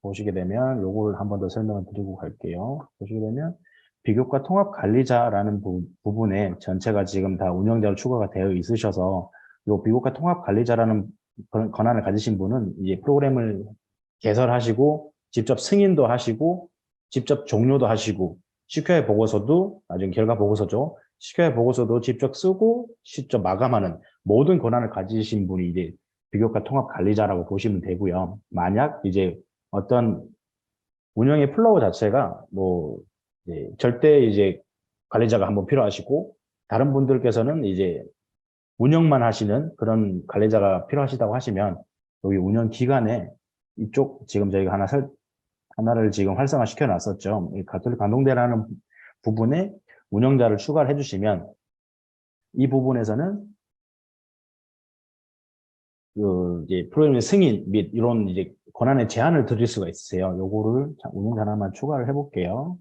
보시게 되면 요걸 한 번 더 설명을 드리고 갈게요. 보시게 되면 비교과 통합 관리자라는 부분에 전체가 지금 다 운영자로 추가가 되어 있으셔서 요 비교과 통합 관리자라는 권한을 가지신 분은 이제 프로그램을 개설하시고 직접 승인도 하시고 직접 종료도 하시고 CQI 보고서도 나중에 결과 보고서죠. CQI 보고서도 직접 쓰고 직접 마감하는 모든 권한을 가지신 분이 이제 비교과 통합 관리자라고 보시면 되고요. 만약 이제 어떤 운영의 플로우 자체가 뭐 이제 절대 이제 관리자가 한번 필요하시고 다른 분들께서는 이제 운영만 하시는 그런 관리자가 필요하시다고 하시면 여기 운영 기간에 이쪽 지금 저희가 하나를 지금 활성화 시켜 놨었죠. 이 가톨릭 감동대라는 부분에 운영자를 추가를 해주시면 이 부분에서는 그 이제 프로그램의 승인 및 이런 이제 권한의 제한을 드릴 수가 있으세요. 요거를 운영자 하나만 추가를 해볼게요.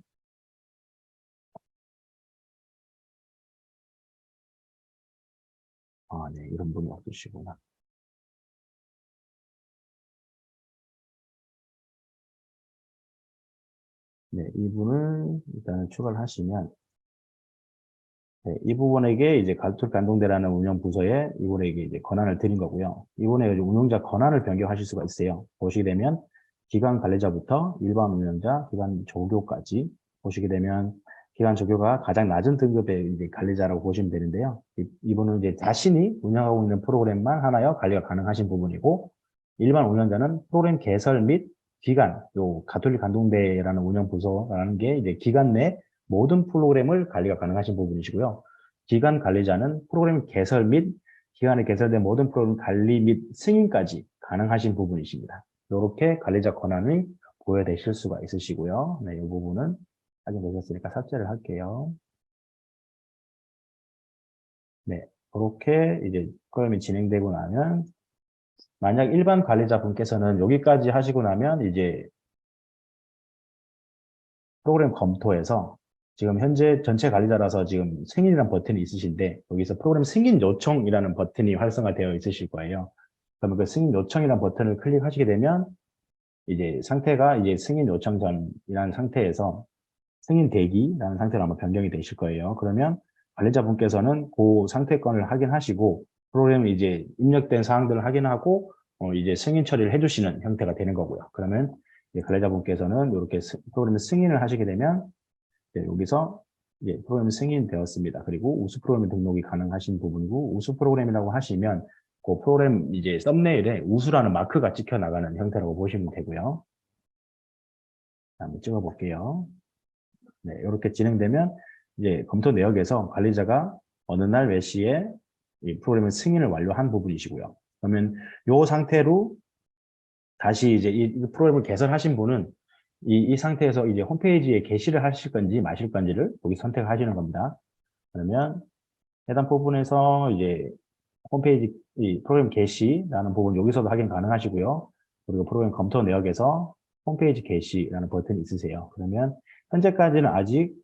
아, 네, 이런 분이 없으시구나. 네, 이분을 일단 추가를 하시면, 네, 이 부분에게 이제 가톨릭 감동대라는 운영 부서에 이분에게 이제 권한을 드린 거고요. 이분의 이제 운영자 권한을 변경하실 수가 있어요. 보시게 되면 기관 관리자부터 일반 운영자, 기관 조교까지 보시게 되면 기관 조교가 가장 낮은 등급의 이제 관리자라고 보시면 되는데요. 이분은 이제 자신이 운영하고 있는 프로그램만 하나여 관리가 가능하신 부분이고 일반 운영자는 프로그램 개설 및 기관, 요 가톨릭 감동대라는 운영 부서라는 게 이제 기관 내 모든 프로그램을 관리가 가능하신 부분이시고요. 기관 관리자는 프로그램 개설 및 기관에 개설된 모든 프로그램 관리 및 승인까지 가능하신 부분이십니다. 이렇게 관리자 권한이 부여되실 수가 있으시고요. 네, 이 부분은 확인되셨으니까 삭제를 할게요. 네, 그렇게 이제 프로그램이 진행되고 나면 만약 일반 관리자분께서는 여기까지 하시고 나면 이제 프로그램 검토에서 지금 현재 전체 관리자라서 지금 승인이라는 버튼이 있으신데 여기서 프로그램 승인 요청이라는 버튼이 활성화되어 있으실 거예요. 그러면 그 승인 요청이라는 버튼을 클릭하시게 되면 이제 상태가 이제 승인 요청 전이라는 상태에서 승인 대기라는 상태로 아마 변경이 되실 거예요. 그러면 관리자분께서는 그 상태권을 확인하시고 프로그램에 이제 입력된 사항들을 확인하고 이제 승인 처리를 해주시는 형태가 되는 거고요. 그러면 관리자분께서는 이렇게 프로그램 승인을 하시게 되면 여기서 프로그램이 승인되었습니다. 그리고 우수 프로그램 등록이 가능하신 부분이고 우수 프로그램이라고 하시면 그 프로그램 이제 썸네일에 우수라는 마크가 찍혀 나가는 형태라고 보시면 되고요. 한번 찍어 볼게요. 네, 이렇게 진행되면 이제 검토 내역에서 관리자가 어느 날 몇 시에 이 프로그램의 승인을 완료한 부분이시고요. 그러면 이 상태로 다시 이제 이 프로그램을 개설하신 분은 이 상태에서 이제 홈페이지에 게시를 하실 건지 마실 건지를 거기 선택하시는 겁니다. 그러면 해당 부분에서 이제 홈페이지 이 프로그램 게시라는 부분 여기서도 확인 가능하시고요. 그리고 프로그램 검토 내역에서 홈페이지 게시라는 버튼이 있으세요. 그러면 현재까지는 아직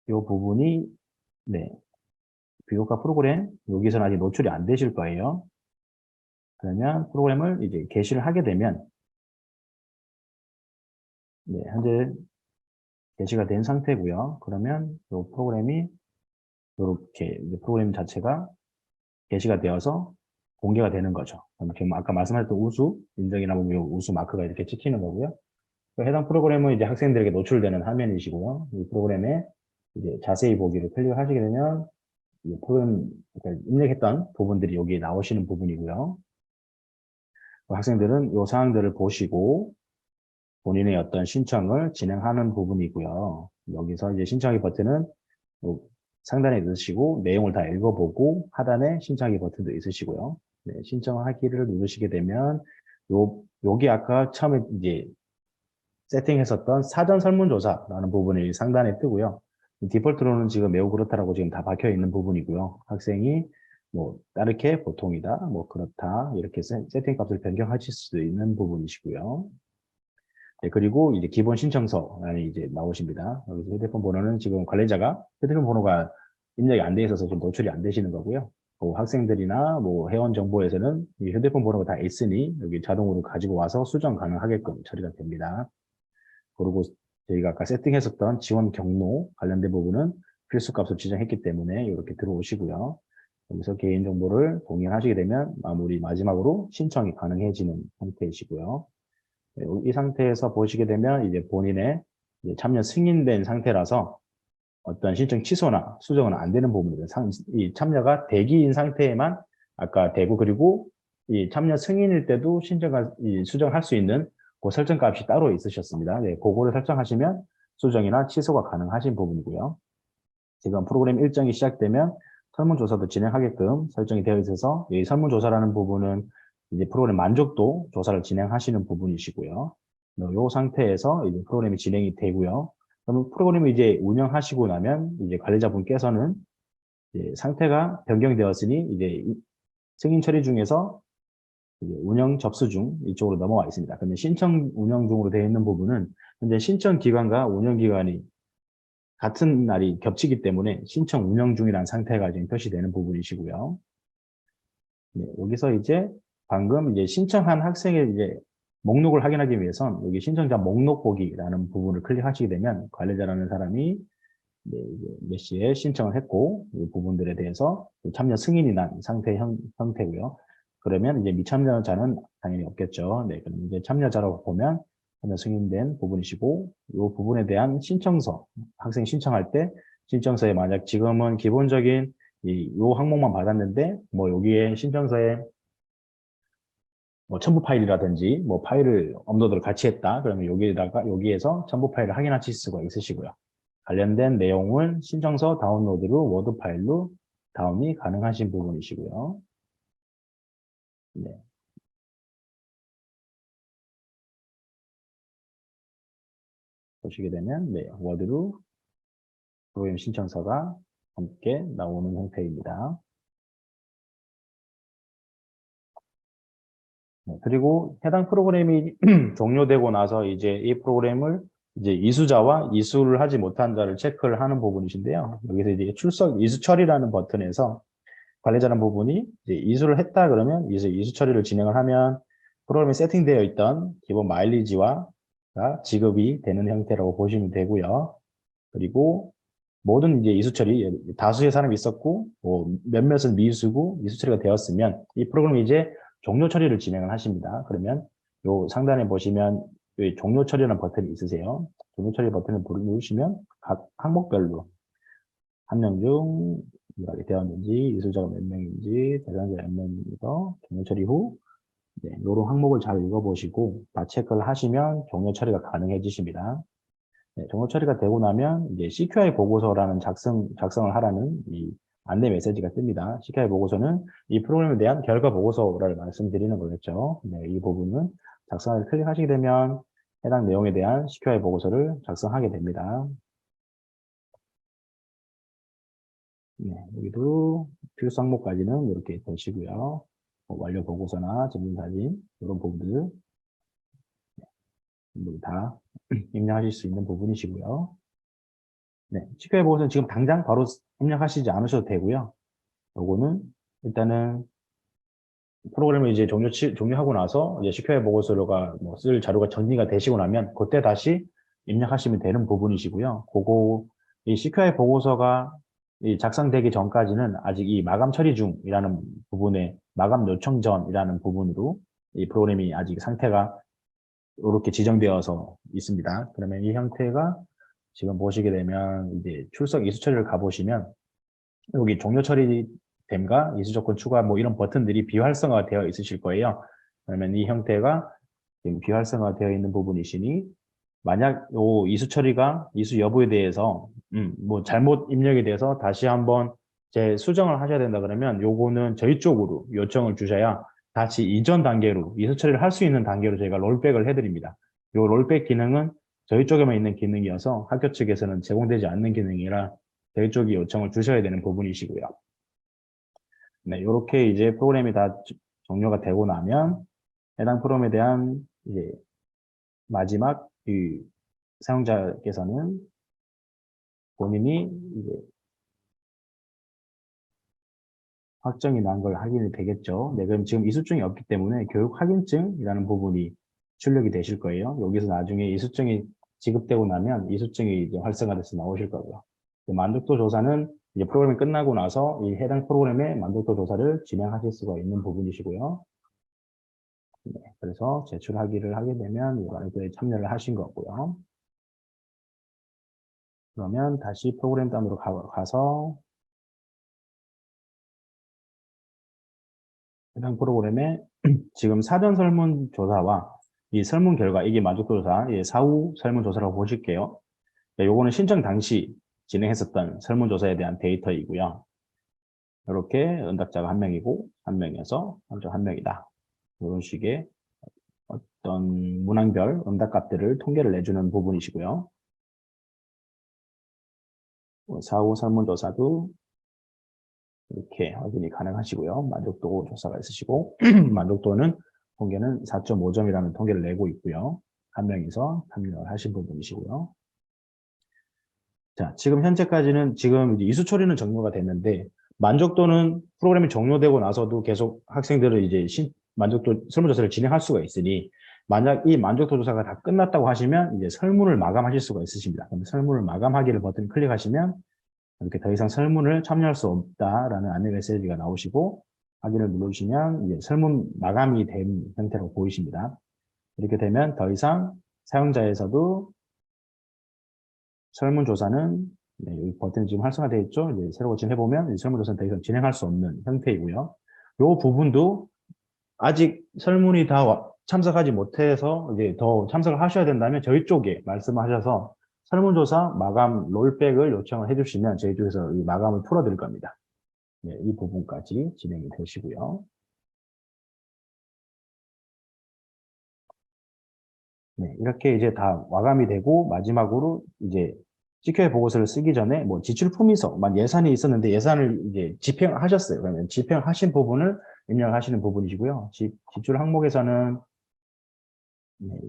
이 부분이 네, 비교과 프로그램 여기서는 아직 노출이 안 되실 거예요. 그러면 프로그램을 이제 게시를 하게 되면 네, 현재 게시가 된 상태고요. 그러면 이 프로그램이 이렇게 프로그램 자체가 게시가 되어서 공개가 되는 거죠. 그럼 지금 아까 말씀하셨던 우수 인정이나 뭐 우수 마크가 이렇게 찍히는 거고요. 해당 프로그램은 이제 학생들에게 노출되는 화면이시고요. 이 프로그램에 이제 자세히 보기를 클릭하시게 되면 이 프로그램 입력했던 부분들이 여기에 나오시는 부분이고요. 학생들은 이 사항들을 보시고 본인의 어떤 신청을 진행하는 부분이고요. 여기서 이제 신청하기 버튼은 상단에 있으시고 내용을 다 읽어보고 하단에 신청하기 버튼도 있으시고요. 네, 신청하기를 누르시게 되면 여기 아까 처음에 이제 세팅했었던 사전 설문조사라는 부분이 상단에 뜨고요. 디폴트로는 지금 매우 그렇다라고 지금 다 박혀 있는 부분이고요. 학생이 뭐 따르게 보통이다, 뭐 그렇다 이렇게 세팅 값을 변경하실 수 있는 부분이시고요. 네, 그리고 이제 기본 신청서란이 이제 나오십니다. 여기서 휴대폰 번호는 지금 관리자가 휴대폰 번호가 입력이 안 돼 있어서 좀 노출이 안 되시는 거고요. 학생들이나 뭐 회원 정보에서는 이 휴대폰 번호가 다 있으니 여기 자동으로 가지고 와서 수정 가능하게끔 처리가 됩니다. 그리고 저희가 아까 세팅했었던 지원 경로 관련된 부분은 필수 값을 지정했기 때문에 이렇게 들어오시고요. 여기서 개인정보를 동의하시게 되면 마지막으로 신청이 가능해지는 상태이시고요. 네, 이 상태에서 보시게 되면 이제 본인의 이제 참여 승인된 상태라서 어떤 신청 취소나 수정은 안 되는 부분입니다. 이 참여가 대기인 상태에만 아까 되고, 그리고 이 참여 승인일 때도 수정할 수 있는 그 설정 값이 따로 있으셨습니다. 네, 그거를 설정하시면 수정이나 취소가 가능하신 부분이고요. 지금 프로그램 일정이 시작되면 설문조사도 진행하게끔 설정이 되어 있어서 이 설문조사라는 부분은 이제 프로그램 만족도 조사를 진행하시는 부분이시고요. 이 상태에서 이제 프로그램이 진행이 되고요. 그러면 프로그램을 이제 운영하시고 나면 이제 관리자분께서는 이제 상태가 변경되었으니 이제 승인 처리 중에서 이제 운영 접수 중 이쪽으로 넘어와 있습니다. 그런데 신청 운영 중으로 되어 있는 부분은 현재 신청 기간과 운영 기간이 같은 날이 겹치기 때문에 신청 운영 중이라는 상태가 지금 표시되는 부분이시고요. 네, 여기서 이제 방금 이제 신청한 학생의 이제 목록을 확인하기 위해선 여기 신청자 목록 보기라는 부분을 클릭하시게 되면 관리자라는 사람이 네, 이제 몇 시에 신청을 했고 이 부분들에 대해서 참여 승인이 난 상태 형태고요. 그러면 이제 미참여자는 당연히 없겠죠. 네, 그럼 이제 참여자라고 보면 참여 승인된 부분이시고 이 부분에 대한 신청서 학생 신청할 때 신청서에 만약 지금은 기본적인 요 항목만 받았는데 뭐 여기에 신청서에 뭐 첨부 파일이라든지 뭐 파일을 업로드를 같이 했다. 그러면 여기에서 첨부 파일을 확인하실 수가 있으시고요. 관련된 내용을 신청서 다운로드로 워드 파일로 다운이 가능하신 부분이시고요. 네. 보시게 되면 네, 워드로 프로그램 신청서가 함께 나오는 형태입니다. 네, 그리고 해당 프로그램이 종료되고 나서 이제 이 프로그램을 이제 이수자와 이수를 하지 못한 자를 체크를 하는 부분이신데요. 여기서 이제 출석 이수 처리라는 버튼에서 관리자라는 부분이 이제 이수를 했다 그러면 이수 처리를 진행을 하면 프로그램에 세팅되어 있던 기본 마일리지와 지급이 되는 형태라고 보시면 되고요. 그리고 모든 이제 이수 처리, 다수의 사람이 있었고, 뭐 몇몇은 미수고 이수 처리가 되었으면 이 프로그램이 이제 종료 처리를 진행을 하십니다. 그러면 요 상단에 보시면 이 종료 처리라는 버튼이 있으세요. 종료 처리 버튼을 누르시면 각 항목별로 한 명 중 어떻게 되었는지, 이수자가 몇 명인지, 대상자 몇 명인지서 종료 처리 후 네, 이런 항목을 잘 읽어보시고 다 체크를 하시면 종료 처리가 가능해지십니다. 네, 종료 처리가 되고 나면 이제 CQI 보고서라는 작성을 하라는 이 안내 메시지가 뜹니다. CQI 보고서는 이 프로그램에 대한 결과 보고서를 말씀드리는 거겠죠. 네, 이 부분은 작성을 클릭하시게 되면 해당 내용에 대한 CQI 보고서를 작성하게 됩니다. 네, 여기도 필수 항목까지는 이렇게 되시고요. 완료 보고서나 증빙사진 이런 부분들 모두 다 입력하실 수 있는 부분이시고요. 네, CQI 보고서는 지금 당장 바로 입력하시지 않으셔도 되고요. 요거는 일단은 프로그램을 이제 종료하고 나서 이제 CQI 보고서가 뭐 쓸 자료가 정리가 되시고 나면 그때 다시 입력하시면 되는 부분이시고요. 이 CQI 보고서가 작성되기 전까지는 아직 이 마감 처리 중이라는 부분에 마감 요청 전이라는 부분으로 이 프로그램이 아직 상태가 이렇게 지정되어서 있습니다. 그러면 이 형태가 지금 보시게 되면 이제 출석 이수 처리를 가보시면 여기 종료 처리됨과 이수 조건 추가 뭐 이런 버튼들이 비활성화가 되어 있으실 거예요. 그러면 이 형태가 지금 비활성화가 되어 있는 부분이시니 만약 요 이수 처리가 이수 여부에 대해서 뭐 잘못 입력이 돼서 다시 한번 재수정을 하셔야 된다 그러면 요거는 저희 쪽으로 요청을 주셔야 다시 이전 단계로 이수 처리를 할 수 있는 단계로 저희가 롤백을 해드립니다. 요 롤백 기능은 저희 쪽에만 있는 기능이어서 학교 측에서는 제공되지 않는 기능이라 저희 쪽이 요청을 주셔야 되는 부분이시고요. 네, 이렇게 이제 프로그램이 다 종료가 되고 나면 해당 프로그램에 대한 이제 마지막 이 사용자께서는 본인이 이제 확정이 난 걸 확인이 되겠죠. 네, 그럼 지금 이수증이 없기 때문에 교육 확인증이라는 부분이 출력이 되실 거예요. 여기서 나중에 이수증이 지급되고 나면 이수증이 이제 활성화돼서 나오실 거고요. 만족도 조사는 이제 프로그램이 끝나고 나서 이 해당 프로그램의 만족도 조사를 진행하실 수가 있는 부분이시고요. 네, 그래서 제출하기를 하게 되면 이 만족도에 참여를 하신 거고요. 그러면 다시 프로그램 단으로 가서 해당 프로그램에 지금 사전 설문조사와 이 설문 결과, 이게 만족도조사, 사후 설문조사라고 보실게요. 요거는 신청 당시 진행했었던 설문조사에 대한 데이터이고요. 이렇게 응답자가 한 명이고, 한 명이어서 한 명이다. 이런 식의 어떤 문항별 응답값들을 통계를 내주는 부분이시고요. 사후 설문조사도 이렇게 확인이 가능하시고요. 만족도 조사가 있으시고 만족도는 통계는 4.5점이라는 통계를 내고 있고요. 한 명이서 참여를 하신 부분이시고요. 자, 지금 현재까지는 지금 이제 이수 처리는 종료가 됐는데 만족도는 프로그램이 종료되고 나서도 계속 학생들을 이제 만족도 설문조사를 진행할 수가 있으니 만약 이 만족도 조사가 다 끝났다고 하시면 이제 설문을 마감하실 수가 있으십니다. 그럼 설문을 마감하기를 버튼 클릭하시면 이렇게 더 이상 설문을 참여할 수 없다라는 안내 메시지가 나오시고 확인을 눌러주시면 이제 설문 마감이 된 형태로 보이십니다. 이렇게 되면 더 이상 사용자에서도 설문조사는 여기 버튼이 지금 활성화되어 있죠. 이제 새로 진행해보면 설문조사는 더 이상 진행할 수 없는 형태이고요. 이 부분도 아직 설문이 다 참석하지 못해서 이제 더 참석을 하셔야 된다면 저희 쪽에 말씀하셔서 설문조사 마감 롤백을 요청을 해주시면 저희 쪽에서 이 마감을 풀어드릴 겁니다. 네, 이 부분까지 진행이 되시고요. 네, 이렇게 이제 다 마감이 되고 마지막으로 이제 CQ의 보고서를 쓰기 전에 뭐 지출 품위서 예산이 있었는데 예산을 이제 집행하셨어요. 그러면 집행하신 부분을 입력하시는 부분이시고요. 지출 항목에서는 네,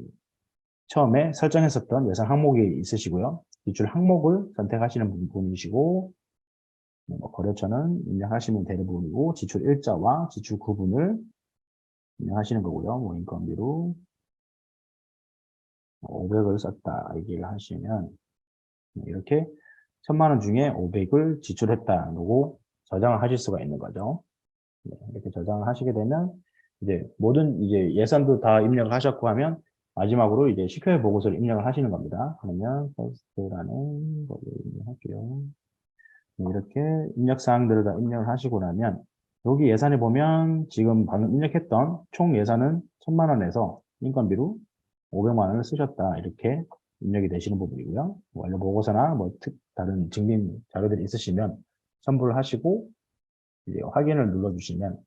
처음에 설정했었던 예산 항목이 있으시고요. 지출 항목을 선택하시는 부분이시고 뭐 거래처는 입력하시면 되는 부분이고 지출 일자와 지출 구분을 입력하시는 거고요. 뭐 인건비로 500을 썼다 얘기를 하시면 이렇게 1000만 원 중에 500을 지출했다고 저장을 하실 수가 있는 거죠. 네, 이렇게 저장을 하시게 되면 이제 모든 이제 예산도 다 입력을 하셨고 하면 마지막으로 이제 CQ의 보고서를 입력을 하시는 겁니다. 그러면 퍼스트라는 거를 입력할게요. 네, 이렇게 입력 사항들을 다 입력을 하시고 나면 여기 예산에 보면 지금 방금 입력했던 총 예산은 1000만 원에서 인건비로 500만 원을 쓰셨다. 이렇게 입력이 되시는 부분이고요. 완료 보고서나 뭐 다른 증빙 자료들이 있으시면 첨부를 하시고 이제 확인을 눌러주시면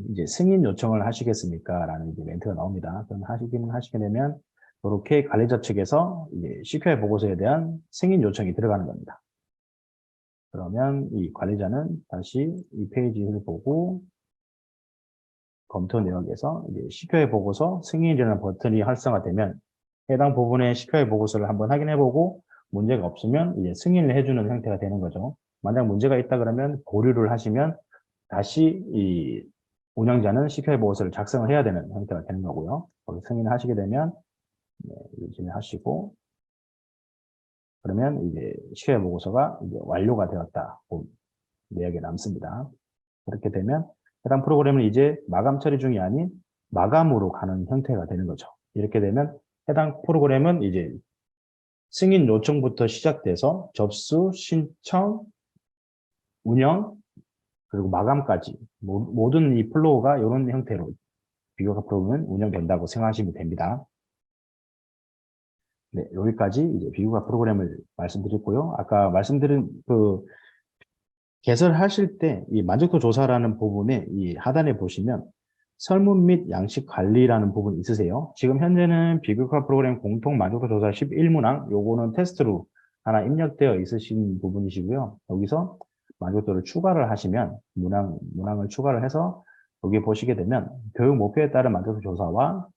이제 승인 요청을 하시겠습니까? 라는 이제 멘트가 나옵니다. 그럼 하시게 되면 이렇게 관리자 측에서 이제 CQI 보고서에 대한 승인 요청이 들어가는 겁니다. 그러면 이 관리자는 다시 이 페이지를 보고 검토 내역에서 이제 CQI 보고서 승인이라는 버튼이 활성화되면 해당 부분의 CQI 보고서를 한번 확인해보고 문제가 없으면 이제 승인을 해주는 형태가 되는 거죠. 만약 문제가 있다 그러면 보류를 하시면 다시 이 운영자는 CQI 보고서를 작성을 해야 되는 형태가 되는 거고요. 거기 승인을 하시게 되면 진행하시고 그러면 이제 CQI 보고서가 이제 완료가 되었다. 내역에 남습니다. 그렇게 되면 해당 프로그램은 이제 마감 처리 중이 아닌 마감으로 가는 형태가 되는 거죠. 이렇게 되면 해당 프로그램은 이제 승인 요청부터 시작돼서 접수, 신청, 운영, 그리고 마감까지 모든 이 플로우가 이런 형태로 비교과 프로그램은 운영된다고 생각하시면 됩니다. 네, 여기까지 이제 비교과 프로그램을 말씀드렸고요. 아까 말씀드린 그 개설하실 때 이 만족도 조사라는 부분에 이 하단에 보시면 설문 및 양식 관리라는 부분 있으세요? 지금 현재는 비교과 프로그램 공통 만족도 조사 11문항, 요거는 테스트로 하나 입력되어 있으신 부분이시고요. 여기서 만족도를 추가를 하시면, 문항을 추가를 해서 여기 보시게 되면 교육 목표에 따른 만족도 조사와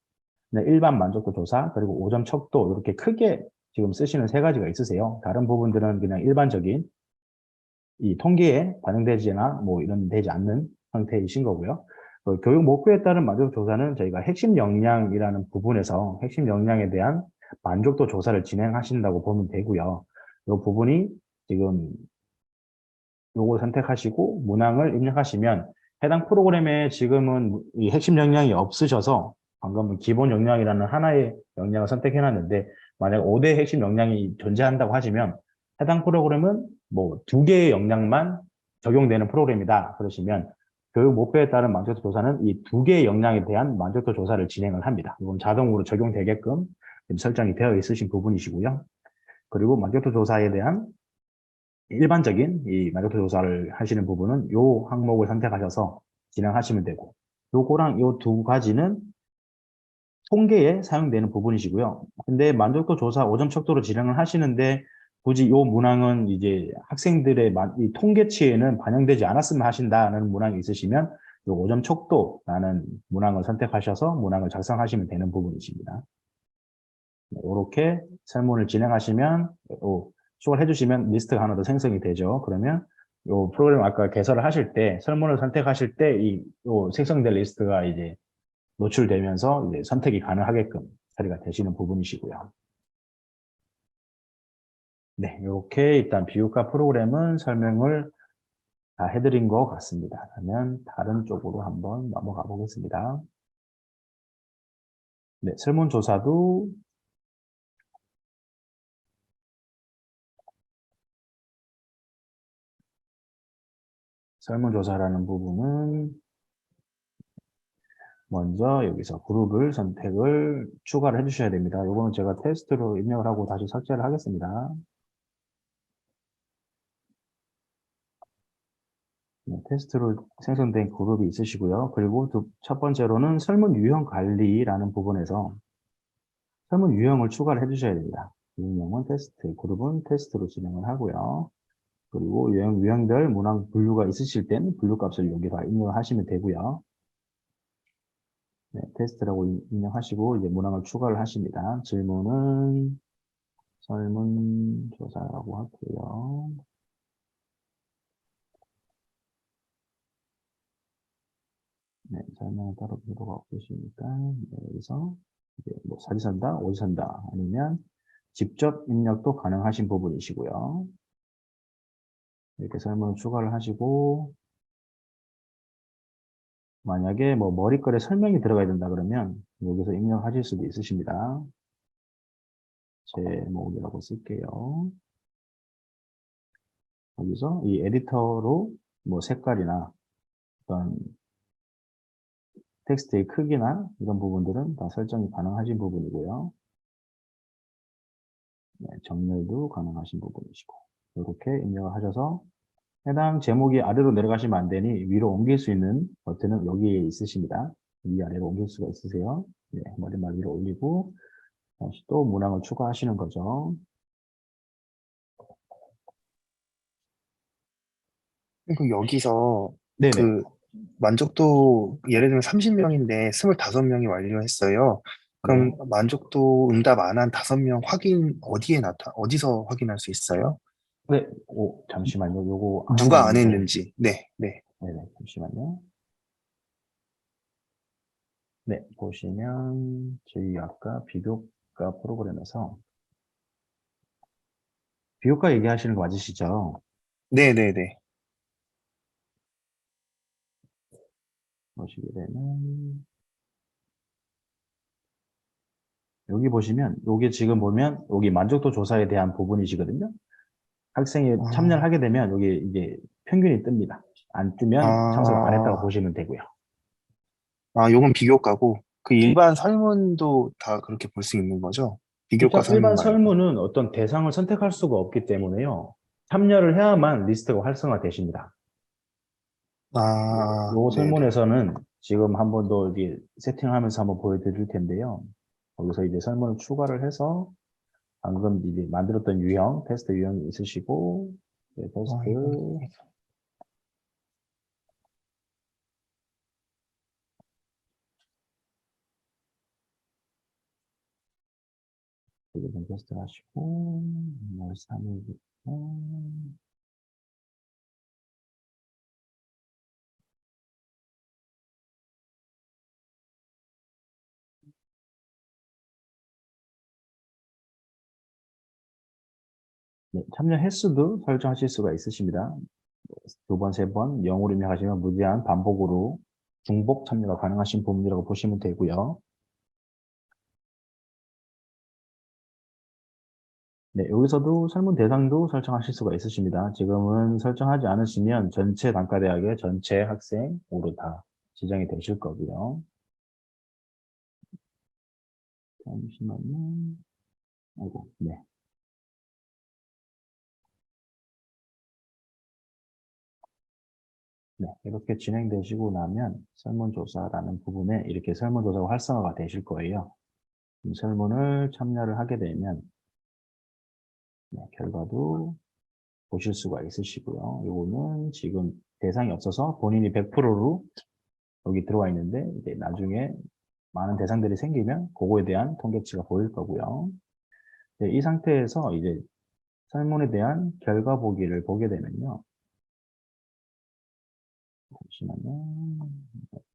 일반 만족도 조사, 그리고 5점 척도 이렇게 크게 지금 쓰시는 세 가지가 있으세요. 다른 부분들은 그냥 일반적인 이 통계에 반영되지나 뭐 이런 되지 않는 상태이신 거고요. 교육 목표에 따른 만족도 조사는 저희가 핵심 역량이라는 부분에서 핵심 역량에 대한 만족도 조사를 진행하신다고 보면 되고요. 이 부분이 지금 요걸 선택하시고 문항을 입력하시면 해당 프로그램에 지금은 이 핵심 역량이 없으셔서 방금은 기본 역량이라는 하나의 역량을 선택해 놨는데 만약 5대 핵심 역량이 존재한다고 하시면 해당 프로그램은 뭐 2개의 역량만 적용되는 프로그램이다 그러시면 교육 목표에 따른 만족도 조사는 이 2개의 역량에 대한 만족도 조사를 진행을 합니다. 이건 자동으로 적용되게끔 설정이 되어 있으신 부분이시고요. 그리고 만족도 조사에 대한 일반적인 이 만족도 조사를 하시는 부분은 요 항목을 선택하셔서 진행하시면 되고 요거랑 요 두 가지는 통계에 사용되는 부분이시고요. 근데 만족도 조사 5점 척도로 진행을 하시는데 굳이 요 문항은 이제 학생들의 이 통계치에는 반영되지 않았으면 하신다는 문항이 있으시면 요 5점 척도라는 문항을 선택하셔서 문항을 작성하시면 되는 부분이십니다. 이렇게 설문을 진행하시면 추가를 해주시면 리스트가 하나 더 생성이 되죠. 그러면 요 프로그램 아까 개설을 하실 때 설문을 선택하실 때 요 생성될 리스트가 이제 노출되면서 이제 선택이 가능하게끔 처리가 되시는 부분이시고요. 네, 이렇게 일단 비교과 프로그램은 설명을 다 해드린 것 같습니다. 그러면 다른 쪽으로 한번 넘어가 보겠습니다. 네, 설문조사도 설문조사라는 부분은 먼저 여기서 그룹을 선택을 추가를 해주셔야 됩니다. 이거는 제가 테스트로 입력을 하고 다시 삭제를 하겠습니다. 네, 테스트로 생성된 그룹이 있으시고요. 그리고 첫 번째로는 설문 유형 관리라는 부분에서 설문 유형을 추가를 해주셔야 됩니다. 유형은 테스트, 그룹은 테스트로 진행을 하고요. 그리고 유형별 문항 분류가 있으실 땐 분류 값을 여기다 입력하시면 되고요. 네, 테스트라고 입력하시고 이제 문항을 추가를 하십니다. 질문은 설문조사라고 하고요. 네, 설명을 따로 필요가 없으시니까 여기서 이제 뭐 사지 산다, 어디 산다 아니면 직접 입력도 가능하신 부분이시고요. 이렇게 설문을 추가를 하시고 만약에 뭐 머릿글에 설명이 들어가야 된다 그러면 여기서 입력하실 수도 있으십니다. 제목이라고 쓸게요. 여기서 이 에디터로 뭐 색깔이나 어떤 텍스트의 크기나 이런 부분들은 다 설정이 가능하신 부분이고요. 네, 정렬도 가능하신 부분이시고 이렇게 입력을 하셔서 해당 제목이 아래로 내려가시면 안 되니 위로 옮길 수 있는 버튼은 여기에 있으십니다. 위아래로 옮길 수가 있으세요. 네, 머리말 위로 올리고 다시 또 문항을 추가하시는 거죠. 그리고 여기서 네네. 그 만족도 예를 들면 30명인데 25명이 완료했어요. 그럼 네. 만족도 응답 안 한 5명 확인 어디서 확인할 수 있어요? 네. 잠시만요. 요거 하나 누가 안 있는데. 했는지. 네, 네. 네네. 잠시만요. 네. 보시면 저희 아까 비교과 프로그램에서 비교과 얘기하시는 거 맞으시죠? 네, 네, 네. 보시게 되면 여기 보시면 여기 지금 보면 여기 만족도 조사에 대한 부분이시거든요. 학생이 참여를 아, 하게 되면 여기 이제 평균이 뜹니다. 안 뜨면 참석을 안 했다고 아, 보시면 되고요. 요건 비교과고 그 네. 일반 설문도 다 그렇게 볼 수 있는 거죠? 비교과 설문 일반 말고. 설문은 어떤 대상을 선택할 수가 없기 때문에요. 참여를 해야만 리스트가 활성화되십니다. 아, 요 네네. 설문에서는 지금 한 번 더 이제 세팅하면서 한번 보여드릴 텐데요. 거기서 이제 설문을 추가를 해서 방금 이제 만들었던 유형, 테스트 유형이 있으시고, 네, 테스트, 이건 부분 테스트 하시고, 3일부터, 네, 참여 횟수도 설정하실 수가 있으십니다. 두 번, 세 번, 0으로 입력하시면 무제한 반복으로 중복 참여가 가능하신 부분이라고 보시면 되고요. 네, 여기서도 설문 대상도 설정하실 수가 있으십니다. 지금은 설정하지 않으시면 전체 단과대학의 전체 학생으로 다 지정이 되실 거고요. 잠시만요. 아이고, 네. 네, 이렇게 진행되시고 나면 설문조사라는 부분에 이렇게 설문조사가 활성화가 되실 거예요. 설문을 참여를 하게 되면 네, 결과도 보실 수가 있으시고요. 이거는 지금 대상이 없어서 본인이 100%로 여기 들어와 있는데 이제 나중에 많은 대상들이 생기면 그거에 대한 통계치가 보일 거고요. 네, 이 상태에서 이제 설문에 대한 결과 보기를 보게 되면요. 잠시만요.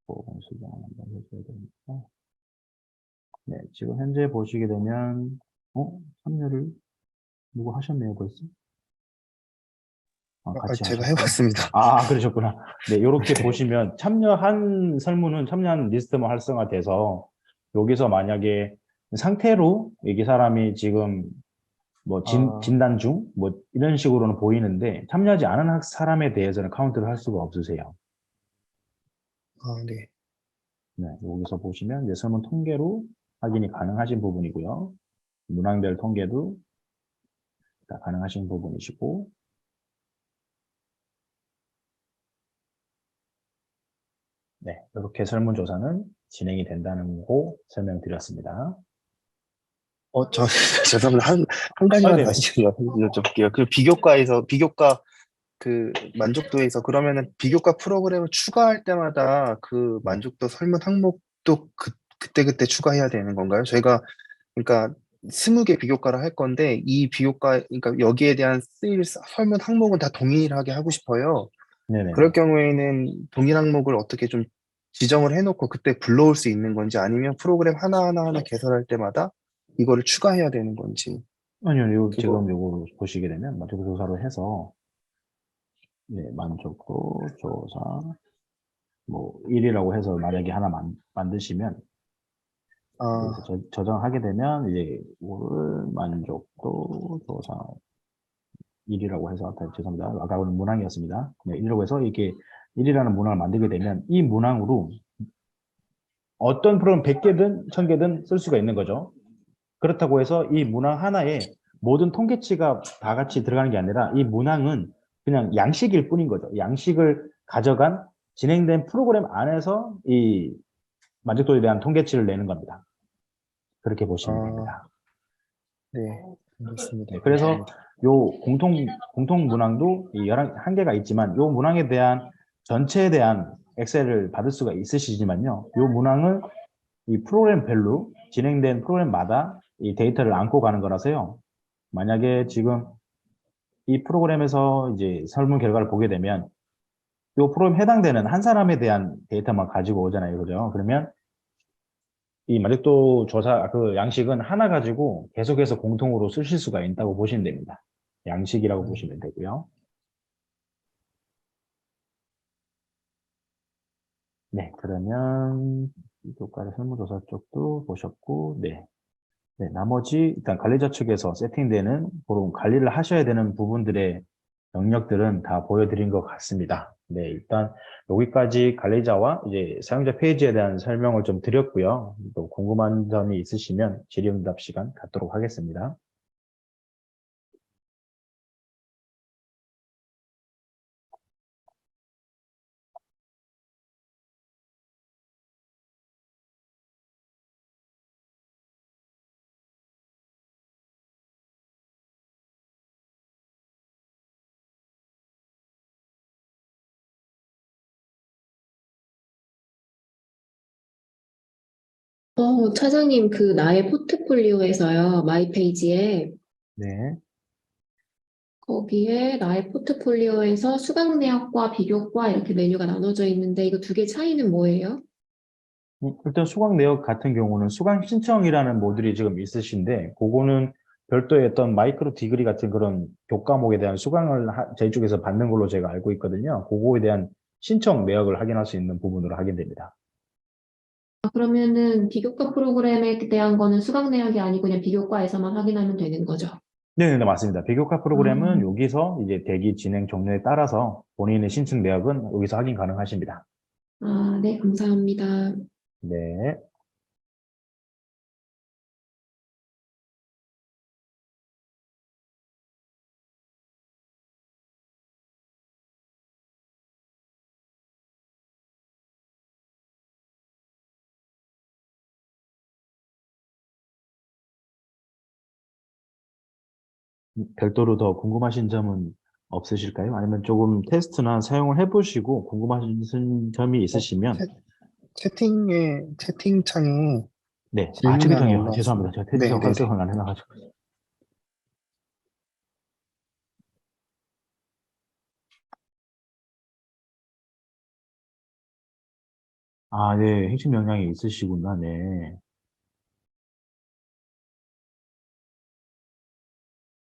보건 수정을 한번 해줘야 되니까. 네, 지금 현재 보시게 되면, 참여를 누구 하셨네요, 벌써? 같이 제가 하셨어요? 해봤습니다. 그러셨구나. 네, 이렇게 보시면 참여한 설문은 참여한 리스트만 활성화돼서 여기서 만약에 상태로 이 사람이 지금 뭐 아, 진단 중, 뭐 이런 식으로는 보이는데 참여하지 않은 사람에 대해서는 카운트를 할 수가 없으세요. 네. 네, 여기서 보시면 이제 설문 통계로 확인이 가능하신 부분이고요. 문항별 통계도 다 가능하신 부분이시고, 네, 이렇게 설문조사는 진행이 된다는 거 설명드렸습니다. 저, 죄송합니다. 한 가지만 네네. 다시 여쭤볼게요. 그 비교과 그 만족도에서 그러면은 비교과 프로그램을 추가할 때마다 그 네. 만족도 설문 항목도 그때그때 추가해야 되는 건가요? 저희가 그러니까 20개 비교과를 할 건데 이 그러니까 여기에 대한 쓰일 설문 항목은 다 동일하게 하고 싶어요. 그럴 네네네. 경우에는 동일 항목을 어떻게 좀 지정을 해놓고 그때 불러올 수 있는 건지 아니면 프로그램 하나 개설할 때마다 이거를 추가해야 되는 건지 아니요, 지금 그거 요거 보시게 되면 만족도 조사로 해서, 네, 만족도 조사, 뭐, 1이라고 해서 만약에 하나 만드시면, 여기서 아, 저장하게 되면, 이제, 이거를 만족도 조사 1이라고 해서, 죄송합니다. 아까는 문항이었습니다. 네, 1이라고 해서 이렇게 1이라는 문항을 만들게 되면, 이 문항으로 어떤 프로그램 100개든 1000개든 쓸 수가 있는 거죠. 그렇다고 해서 이 문항 하나에 모든 통계치가 다 같이 들어가는 게 아니라 이 문항은 그냥 양식일 뿐인 거죠. 양식을 가져간 진행된 프로그램 안에서 이 만족도에 대한 통계치를 내는 겁니다. 그렇게 보시면 아, 됩니다. 네, 알겠습니다. 네, 그래서 감사합니다. 요 공통 문항도 이 11개가 있지만 요 문항에 대한 전체에 대한 엑셀을 받을 수가 있으시지만요. 요 문항은 이 프로그램별로 진행된 프로그램마다 이 데이터를 안고 가는 거라서요. 만약에 지금 이 프로그램에서 이제 설문 결과를 보게 되면 이 프로그램 해당되는 한 사람에 대한 데이터만 가지고 오잖아요. 그죠? 그러면 이 만족도 조사 그 양식은 하나 가지고 계속해서 공통으로 쓰실 수가 있다고 보시면 됩니다. 양식이라고 음, 보시면 되고요. 네, 그러면 이 교과의 설문조사 쪽도 보셨고, 네. 네, 나머지 일단 관리자 측에서 세팅되는 그런 관리를 하셔야 되는 부분들의 영역들은 다 보여드린 것 같습니다. 네, 일단 여기까지 관리자와 이제 사용자 페이지에 대한 설명을 좀 드렸고요. 또 궁금한 점이 있으시면 질의응답 시간 갖도록 하겠습니다. 차장님, 그 나의 포트폴리오에서요, 마이 페이지에, 네. 거기에 나의 포트폴리오에서 수강 내역과 비교과 이렇게 메뉴가 나눠져 있는데, 이거 두 개 차이는 뭐예요? 일단 수강 내역 같은 경우는 수강 신청이라는 모듈이 지금 있으신데, 그거는 별도의 어떤 마이크로 디그리 같은 그런 교과목에 대한 수강을 저희 쪽에서 받는 걸로 제가 알고 있거든요. 그거에 대한 신청 내역을 확인할 수 있는 부분으로 확인됩니다. 그러면은 비교과 프로그램에 대한 거는 수강 내역이 아니고 그냥 비교과에서만 확인하면 되는 거죠. 네, 맞습니다. 비교과 프로그램은 아, 여기서 이제 대기 진행 종료에 따라서 본인의 신청 내역은 여기서 확인 가능하십니다. 네, 감사합니다. 네. 별도로 더 궁금하신 점은 없으실까요? 아니면 조금 테스트나 사용을 해보시고 궁금하신 점이 어, 있으시면, 채, 채팅창에 네. 질문이 하나 채팅창이요. 죄송합니다. 올라왔습니다. 제가 채팅창 네네네. 활성화를 안 해놔가지고. 아, 네. 핵심 역량이 있으시구나. 네.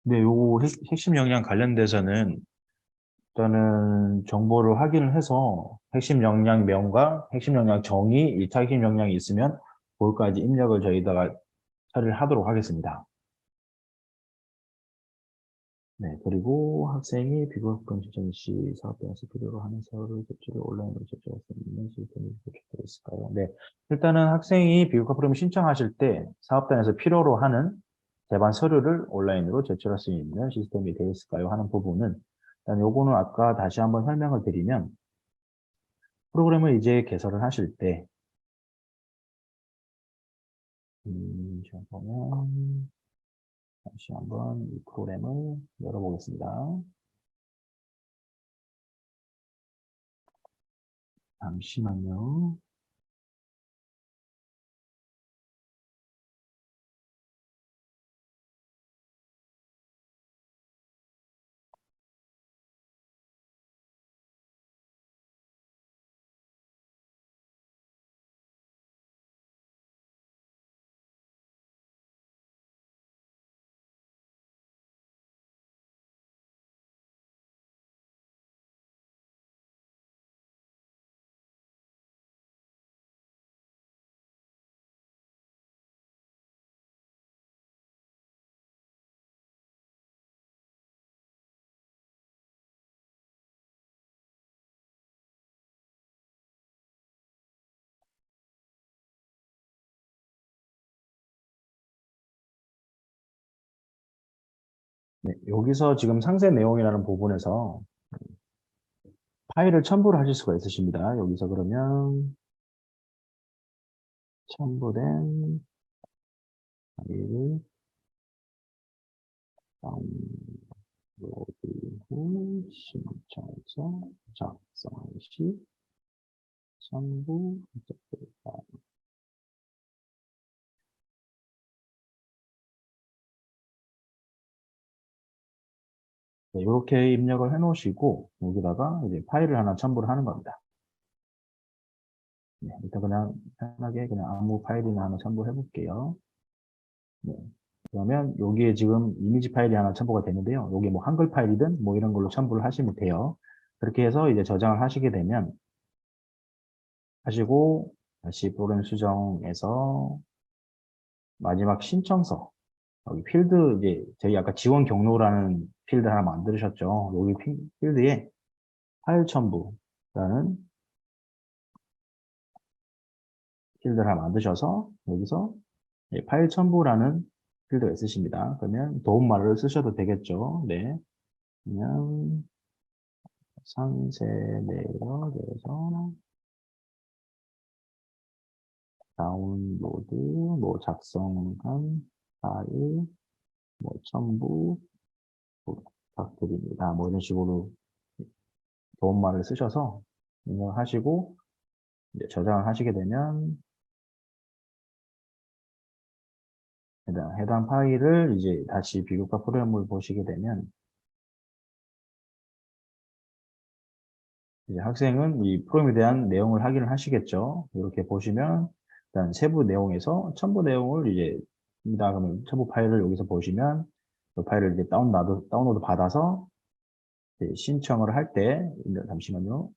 네, 요 핵심 역량 관련돼서는 일단은 정보를 확인을 해서 핵심 역량명과 핵심 역량 정의, 1차 핵심 역량이 있으면 그것까지 입력을 저희다가 처리를 하도록 하겠습니다. 네, 그리고 학생이 비교학번 지정 시 사업장에서 필요로 하는 서류를 제출을 온라인으로 제출할 수 있는 시스템이 구축되어 있을까요? 네, 일단은 학생이 비교과 프로그램 신청하실 때 사업단에서 필요로 하는 제반 서류를 온라인으로 제출할 수 있는 시스템이 되어 있을까요? 하는 부분은 일단 요거는 아까 다시 한번 설명을 드리면 프로그램을 이제 개설을 하실 때 잠깐만 다시 한번 이 프로그램을 열어보겠습니다. 잠시만요. 네, 여기서 지금 상세 내용이라는 부분에서 파일을 첨부를 하실 수가 있으십니다. 여기서 그러면 첨부된 파일을 다운로드 후 신청서 작성 시 첨부 부탁드립니다. 네, 이렇게 입력을 해 놓으시고 여기다가 이제 파일을 하나 첨부를 하는 겁니다. 네, 일단 그냥 편하게 그냥 아무 파일이나 하나 첨부해 볼게요. 네. 그러면 여기에 지금 이미지 파일이 하나 첨부가 되는데요. 여기 뭐 한글 파일이든 뭐 이런 걸로 첨부를 하시면 돼요. 그렇게 해서 이제 저장을 하시게 되면 하시고 다시 프로그램 수정에서 마지막 신청서 여기 필드 이제 저희 아까 지원 경로라는 필드 하나 만드셨죠. 여기 필드에 파일 첨부라는 필드를 하나 만드셔서 여기서 파일 첨부라는 필드가 있으십니다. 그러면 도움말을 쓰셔도 되겠죠. 네. 그냥 상세 내역에서 다운로드, 뭐 작성한 파일, 뭐 첨부 부탁드립니다. 뭐 이런 식으로 도움말을 쓰셔서 입력하시고 이제 저장을 하시게 되면 해당 파일을 이제 다시 비교과 프로그램을 보시게 되면 이제 학생은 이 프로그램에 대한 내용을 확인을 하시겠죠. 이렇게 보시면 일단 세부 내용에서 첨부 내용을 이제 그러면 첨부 파일을 여기서 보시면 그 파일을 이제 다운로드 받아서 이제 신청을 할 때, 잠시만요.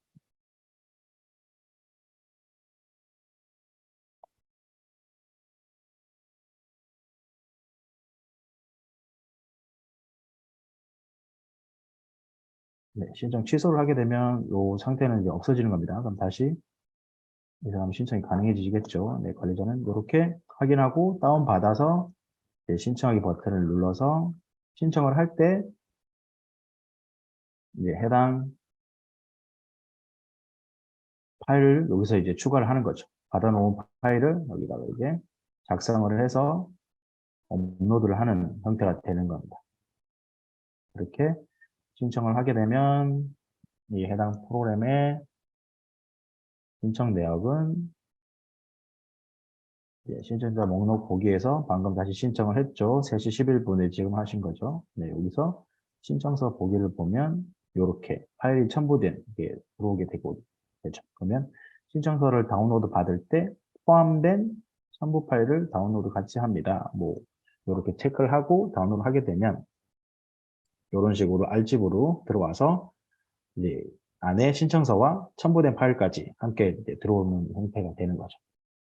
네, 신청 취소를 하게 되면 이 상태는 이제 없어지는 겁니다. 그럼 다시 이 사람 신청이 가능해지겠죠. 네, 관리자는 이렇게 확인하고 다운받아서 신청하기 버튼을 눌러서 신청을 할 때 이제 해당 파일을 여기서 이제 추가를 하는 거죠. 받아놓은 파일을 여기다가 이제 작성을 해서 업로드를 하는 형태가 되는 겁니다. 이렇게 신청을 하게 되면 이 해당 프로그램의 신청 내역은 신청자 목록 보기에서 방금 다시 신청을 했죠. 3시 11분에 지금 하신 거죠. 네, 여기서 신청서 보기를 보면 이렇게 파일이 첨부된 게 들어오게 되고 되죠. 그러면 신청서를 다운로드 받을 때 포함된 첨부 파일을 다운로드 같이 합니다. 뭐 이렇게 체크를 하고 다운로드 하게 되면 이런 식으로 R집으로 들어와서 이제 안에 신청서와 첨부된 파일까지 함께 이제 들어오는 형태가 되는 거죠.